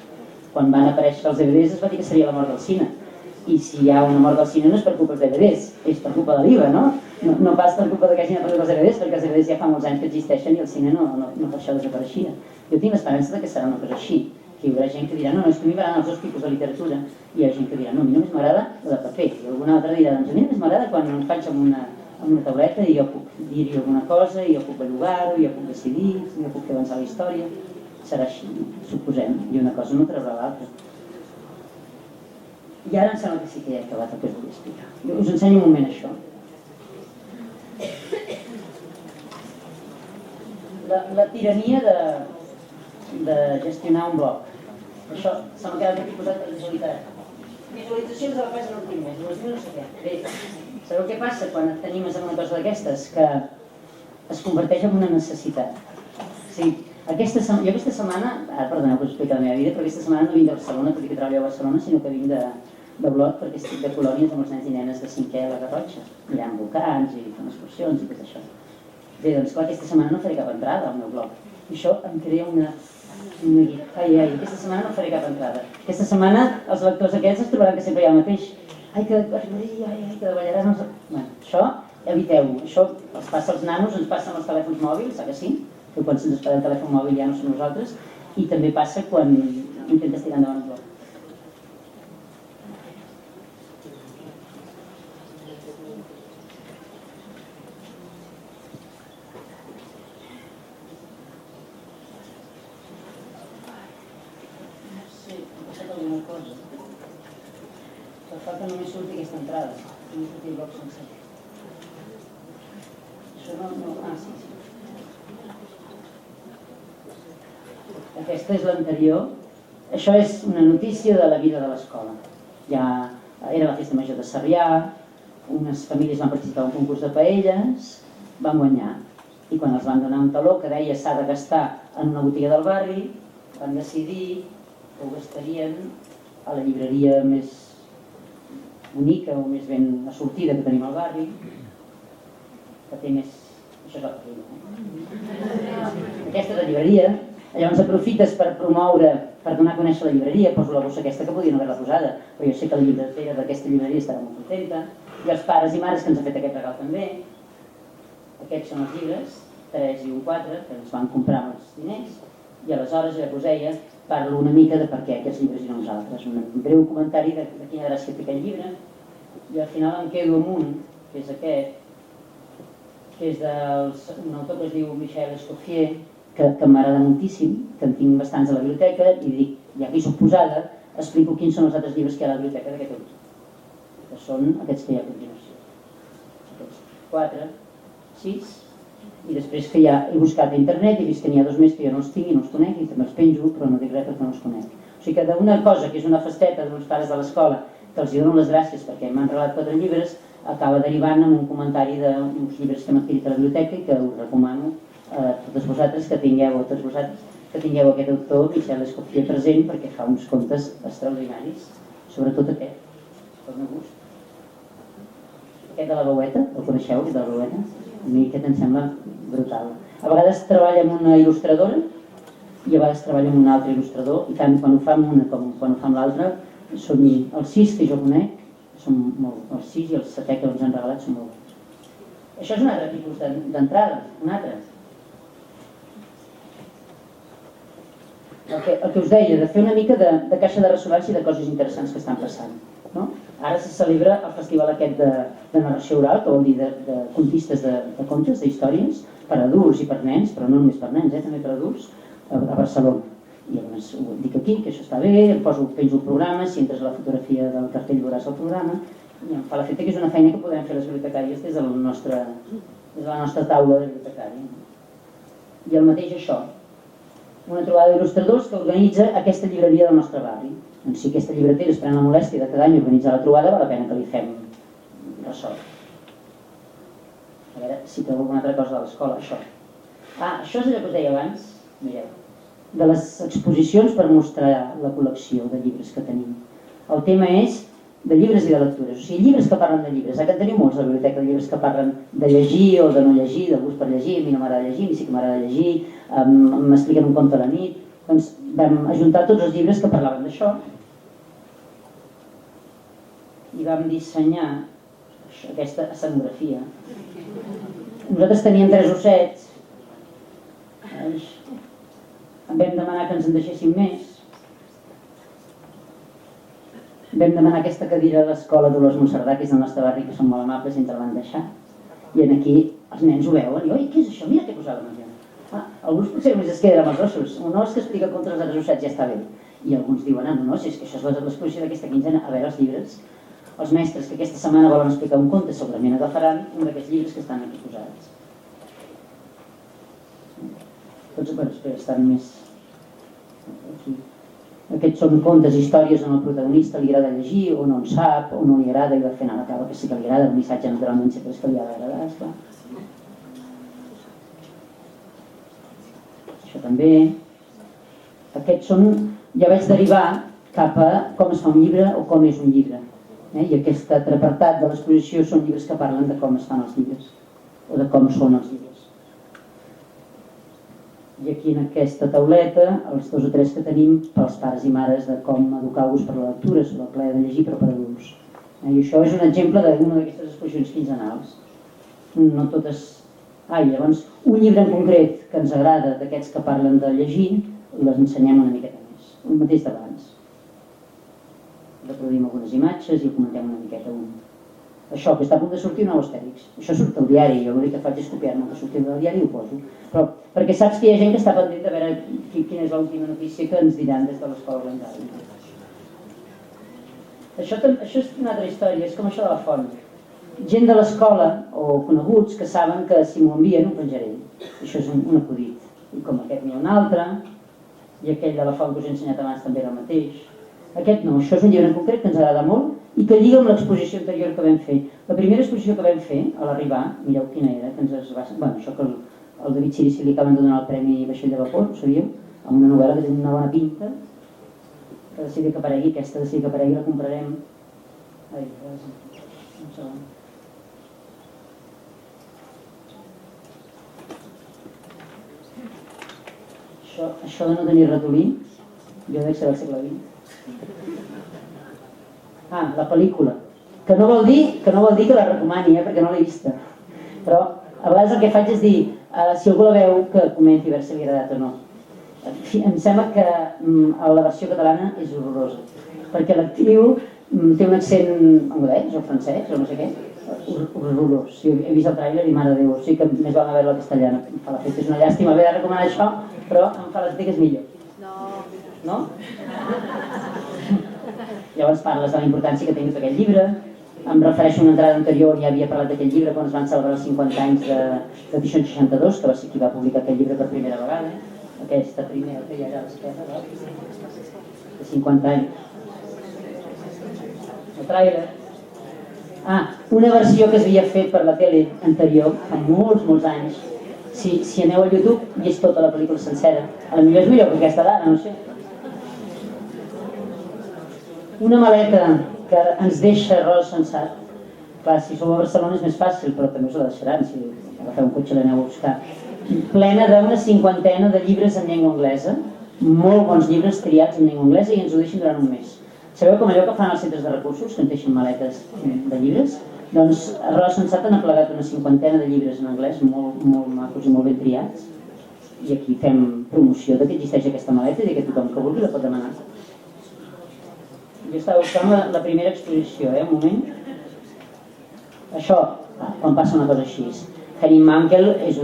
Quan van aparèixer els DVDs es va dir que seria la mort del cine. I si hi ha una mort del cine no és per culpa dels DVDs, és per culpa de l'IVA, no? No pas per culpa que hagin aparegut els DVDs, perquè els DVDs ja fa molts anys que existeixen i el cine no per això desapareixia. Jo tinc l'esperança que serà una cosa així, que hi haurà gent que dirà no, és que a mi m'agraden els dos tipus de literatura, i hi ha gent que dirà no, a mi només m'agrada la de paper, i alguna altra dirà doncs a mi només m'agrada quan em faig amb una tauleta i jo puc dir-hi alguna cosa, i jo puc bellugar-ho, i jo puc decidir, i jo puc fer avançar la història. Serà així, suposem, i una cosa no traurà l'altra. I ara em sembla que sí que ja he acabat el que us volia explicar. Jo us ensenyo un moment això. La tirania de gestionar un blog. Això se m'ha quedat aquí posat per visualitat. Visualitzacions de la pàgina l'últim mes, 2000 no sé què. Bé, sabeu què passa quan et t'animes amb una cosa d'aquestes? Que es converteix en una necessitat. Jo aquesta setmana, ara perdoneu que us explico la meva vida, però aquesta setmana no vinc de Barcelona, tot i que treballo a Barcelona, sinó que vinc de blog perquè estic de colònies amb els nens i nenes de 5è a la Garrotxa, mirant volcans i fent excursions i tot això. Bé, doncs clar, aquesta setmana no faré cap entrada al meu blog. I això em crea una guita. Aquesta setmana no faré cap entrada. Aquesta setmana els lectors aquests es trobaran que sempre hi ha el mateix. Ai, que davallaràs... Bueno, això, eviteu-ho. Això els passa als nanos, ens passa amb els telèfons mòbils, que sí? Que quan se'ns espera el telèfon mòbil ja no som nosaltres, i també passa quan intentes tirar endavant el blog. No sé, ha passat alguna cosa. Per fa que només surti aquesta entrada, només surti el blog sencer. Això no... Ah, sí. Aquesta és l'anterior. Això és una notícia de la vida de l'escola. Ja era la festa major de Sarrià, unes famílies van participar en un concurs de paelles, van guanyar. I quan els van donar un taló que deia s'ha de gastar en una botiga del barri, van decidir que ho gastarien a la llibreria més bonica o més ben assortida que tenim al barri, que té més... Això és la llibreria. Aquesta és la llibreria. Llavors aprofites per promoure, per donar a conèixer la llibreria, poso la bossa aquesta que podia no haver-la posada, però jo sé que la llibretera d'aquesta llibreria estarà molt contenta, i els pares i mares que ens han fet aquest regal també. Aquests són els llibres, 3 i un 4, que ens van comprar amb els diners, i aleshores, ja us deia, parlo una mica de per què aquests llibres i no uns altres, un breu comentari de quina gràcia té aquest llibre, i al final em quedo amb un, que és aquest, que és d'un autor que es diu Michel Escoffier, que m'agrada moltíssim, que en tinc bastants a la biblioteca, i dic, ja que hi soc posada, explico quins són els altres llibres que hi ha a la biblioteca d'aquest autor, que són aquests que hi ha a continuació. Aquests 4, 6 I després que ja he buscat a internet, he vist que n'hi ha 2 més que jo no els tinc i no els conec i també els penjo, però no dic res perquè no els conec. O sigui que d'una cosa que és una festeta d'uns pares de l'escola que els dono les gràcies perquè m'han regalat 4 llibres, acaba derivant en un comentari d'uns llibres que hem adquirit a la biblioteca i que us recomano a tots vosaltres que tingueu, aquest autor, Michel Escoffier, present, perquè fa uns contes extraordinaris, sobretot aquest, per meu gust. Aquest de la Baueta, el coneixeu, aquest de la Baueta? A mi aquest em sembla brutal. A vegades treballa amb una il·lustradora i a vegades treballa amb un altre il·lustrador, i tant quan ho fa amb una com quan ho fa amb l'altra, són els 6 que jo conec, són molt, els 6 i el 7è que ens han regalat són molt bons. Això és un altre tipus d'entrada, un altre. El que us deia, de fer una mica de caixa de ressonància de coses interessants que estan passant. No? Ara se celebra el festival aquest de narració oral, que vol dir de contistes de contes, d'històries, per adults i per nens, però no només per nens, també per adults, a Barcelona. I llavors ho dic aquí, que això està bé, penjo el programa, si entres a la fotografia del cartell veuràs el programa, i em fa l'efecte que és una feina que podem fer les bibliotecàries des de la nostra taula de bibliotecària. I el mateix això, una trobada d'il·lustradors que organitza aquesta llibreria del nostre barri. Doncs si aquesta llibretera es pren la molèstia de cada any organitzar la trobada, val la pena que li fem ressò. A veure si trobo alguna altra cosa de l'escola, això. Això és allò que us deia abans, mireu, de les exposicions per mostrar la col·lecció de llibres que tenim. El tema és de llibres i de lectures, o sigui, llibres que parlen de llibres. Ara que en teniu molts a la biblioteca, de llibres que parlen de llegir o de no llegir, de gust per llegir. A mi no m'agrada llegir, a mi sí que m'agrada llegir, m'expliquen un conte a la nit. Doncs vam ajuntar tots els llibres que parlaven d'això i vam dissenyar aquesta escenografia. Nosaltres teníem 3 ossets, vam demanar que ens en deixessin més. Vam demanar aquesta cadira a l'escola Dolors Monserdà, que és del nostre barri, que són molt amables i ens la van deixar. I aquí els nens ho veuen i oi, què és això? Mira què posava la Mariana. Alguns potser només es queden amb els ossos. Un os que explica contra els altres ossets ja està bé. I alguns diuen, no, si és que això és l'exposició d'aquesta quinzena. A veure, els llibres, els mestres que aquesta setmana volen explicar un conte segurament agafaran un d'aquests llibres que estan aquí posats. Tots estan més aquí. Aquests són contes, històries on el protagonista li agrada llegir o no en sap, o no li agrada i va fent a la cava que sí que li agrada, el missatge naturalment sempre és que li ha d'agradar, esclar. Això també. Aquests són, ja vaig derivar cap a com es fa un llibre o com és un llibre. I aquest altre apartat de l'exposició són llibres que parlen de com es fan els llibres o de com són els llibres. I aquí en aquesta tauleta, els 2 o 3 que tenim pels pares i mares de com educar-vos per la lectura, sobre el plaer de llegir però per adults. I això és un exemple d'una d'aquestes exposicions quinzenals. No totes... I llavors un llibre en concret que ens agrada d'aquests que parlen de llegir, les ensenyem una miqueta més, el mateix d'abans. Reproduïm algunes imatges i comentem una miqueta un. Això, que està a punt de sortir Nou Astèrix. Això surt al diari, jo l'únic que faig és copiar-me que surti del diari i ho poso. Però perquè saps que hi ha gent que està pendent de veure quina és l'última notícia que ens diran des de l'escola Blandari. Això és una altra història, és com això de la font. Gent de l'escola o coneguts que saben que si m'ho envien ho penjaré. Això és un acudit. I com aquest n'hi ha un altre, i aquell de la font que us he ensenyat abans també era el mateix. Aquest no, això és un llibre en concret que ens agrada molt i que lliga amb l'exposició anterior que vam fer. La primera exposició que vam fer, a l'arribar, mireu quina era, que ens va... Bueno, això que el David Cirici li acaben de donar el Premi Vaixell de Vapor, ho sabíeu? Amb una novel·la que té una bona pinta, que decidi que aparegui, aquesta decidi que aparegui, la comprarem. Ai, un segon. Això de no tenir ratolí, jo dec ser del segle XX. La pel·lícula, que no vol dir que la recomani, perquè no l'he vista, però a vegades el que faig és dir si algú la veu que comenti a veure si li ha agradat o no. Em sembla que la versió catalana és horrorosa, perquè l'actriu té un accent anglès o francès o no sé què, horrorós. He vist el tràiler i mare de Déu, o sigui que més val haver-la castellana. Em fa l'efecte, és una llàstima haver de recomanar això, però em fa l'efecte que és millor. No? Llavors parles de la importància que té aquest llibre, em refereixo a una entrada anterior, ja havia parlat d'aquest llibre quan es van celebrar els 50 anys de Edicions 62, que va ser qui va publicar aquest llibre per primera vegada. Aquesta primera que hi ha allà a l'esquerra, de 50 anys. El tràiler. Una versió que s'havia fet per la tele anterior, fa molts anys. Si aneu a YouTube, hi és tota la pel·lícula sencera. A la millor és millor que aquesta d'ara, no sé. Una maleta que ens deixa Rosa Sensat. Clar, si sou a Barcelona és més fàcil, però també us la deixaran, si agafeu un cotxe i l'aneu a buscar. Plena d'una 50ena de llibres en llengua anglesa, molt bons llibres triats en llengua anglesa i ens ho deixen durant un mes. Sabeu com allò que fan els centres de recursos, que ens deixen maletes de llibres? Doncs a Rosa Sensat han plegat una 50ena de llibres en anglès, molt macos i molt ben triats, i aquí fem promoció de que existeix aquesta maleta i que tothom que vulgui la pot demanar. Jo estava buscant la primera exposició, un moment. Això, quan passa una cosa així. Henning Mankell era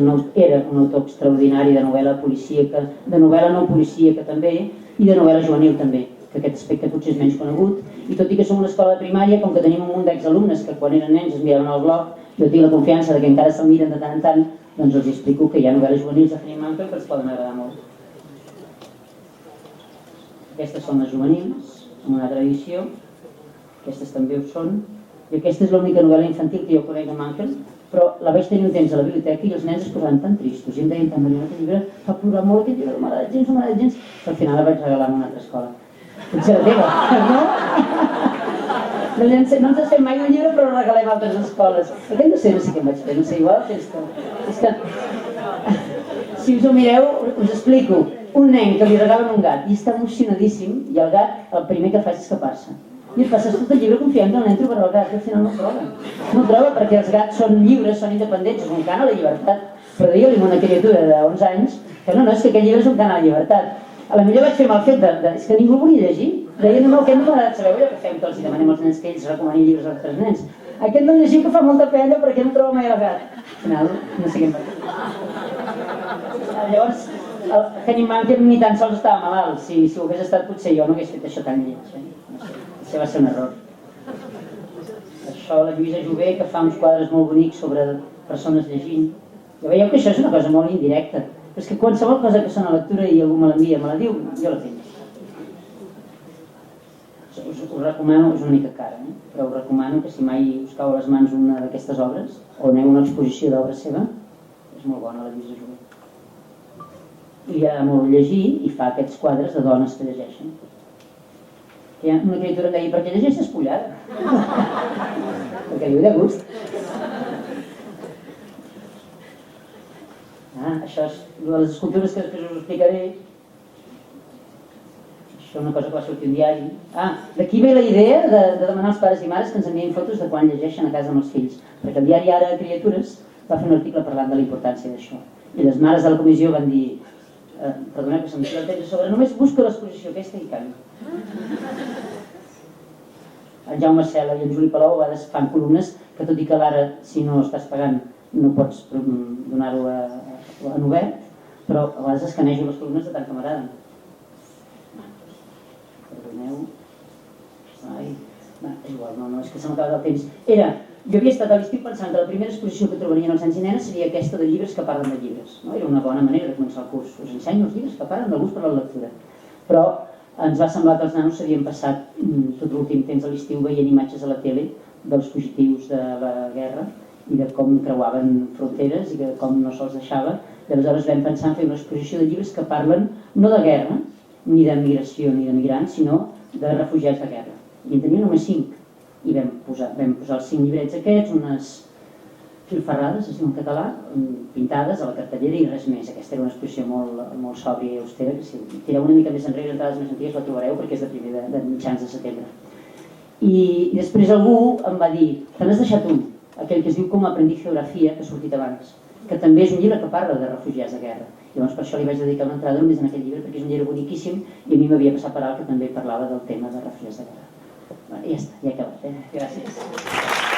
un autor extraordinari de novel·la policíaca, de novel·la no policíaca també, i de novel·la juvenil també, que aquest aspecte potser és menys conegut. I tot i que som una escola de primària, com que tenim un munt d'exalumnes que quan eren nens es miraven al blog, jo tinc la confiança que encara se'l miren de tant en tant, doncs els explico que hi ha novel·les juvenils de Henning Mankell que els poden agradar molt. Aquestes són les juvenils, en una altra edició, aquestes també ho són, i aquesta és l'única novel·la infantil que jo conec de Mankell, però la vaig tenir un temps a la biblioteca i els nens es posaven tan tristos i em deien tant, Mariona, aquest llibre fa plorar molt, aquest llibre no m'ha agradat gens, que al final la vaig regalar a una altra escola. Potser la teva, no? No ens has fet mai un llibre però el regalem a altres escoles. Aquest no sé què em vaig fer, no sé, igual tens que... És que, si us ho mireu, us explico. Un nen que li regalen un gat i està emocionadíssim i el gat el primer que fa és escapar-se. I et passes tot el llibre confiant que el nen trobarà el gat i al final no el troba. No el troba perquè els gats són lliures, són independents, és un cant a la llibertat. Però digue-li a una criatura de 11 anys que no, és que aquest llibre és un cant a la llibertat. A la millor vaig fer mal fet, és que ningú el volia llegir. Deien, no, aquest no m'ha agradat. Sabeu allò que fem tots i demanem als nens que ells recomanin llibres als altres nens? Aquest no llegim que fa molta pena perquè no troba mai el gat. Al final, no sé què em va dir. Llavors, Henning Mankell ni tan sols estava malalt. Si ho hagués estat, potser jo no hagués fet això tan lleig. No sé, això va ser un error. Això, la Lluïsa Jové, que fa uns quadres molt bonics sobre persones llegint. Ja veieu que això és una cosa molt indirecta. Però és que qualsevol cosa que sona a lectura i algú me l'envia, me la diu, jo la tinc. Us recomano, és una mica cara, però us recomano que si mai us cau a les mans una d'aquestes obres, o aneu a una exposició d'obra seva, és molt bona la Lluïsa Jové. Li agrada molt llegir i fa aquests quadres de dones que llegeixen. Una criatura em deia, per què llegeix despullada? Perquè diu de gust. Això és una de les escultures que després us explicaré. Això és una cosa que va sortir un diari. D'aquí ve la idea de demanar als pares i mares que ens envien fotos de quan llegeixen a casa amb els fills. Perquè el diari Ara Criatures va fer un article parlant de la importància d'això. I les mares de la comissió van dir, perdoneu que se'm tira el temps a sobre, només busca l'exposició aquesta i calla. En Jaume Cela i en Juli Palou a vegades fan columnes que tot i que l'ara, si no estàs pagant, no pots donar-ho en obert, però a vegades escanejo les columnes de tant que m'agraden. Perdoneu. Igual, no, és que se m'ha acabat el temps. Jo havia estat a l'estiu pensant que la primera exposició que trobarien els nens i nenes seria aquesta de llibres que parlen de llibres. Era una bona manera de començar el curs. Us ensenyo els llibres que parlen del gust per la lectura. Però ens va semblar que els nanos s'havien passat tot l'últim temps a l'estiu veient imatges a la tele dels fugitius de la guerra i de com creuaven fronteres i de com no se'ls deixava. I aleshores vam pensar en fer una exposició de llibres que parlen no de guerra, ni de migració ni de migrants, sinó de refugiats de guerra. I en tenia només 5. I vam posar els 5 llibrets aquests, unes filferrades, es diu en català, pintades a la cartellera i res més. Aquesta era una exposició molt sòbria i austera, que si tireu una mica més enrere, entrades més antigues, la trobareu perquè és de mitjans de setembre. I després algú em va dir, te n'has deixat un, aquell que es diu Com aprendí geografia, que ha sortit abans, que també és un llibre que parla de refugiats de guerra. Llavors per això li vaig dedicar una entrada només en aquest llibre, perquè és un llibre boniquíssim i a mi m'havia passat per alt que també parlava del tema de refugiats de guerra. Ja està, ja he acabat. Gràcies.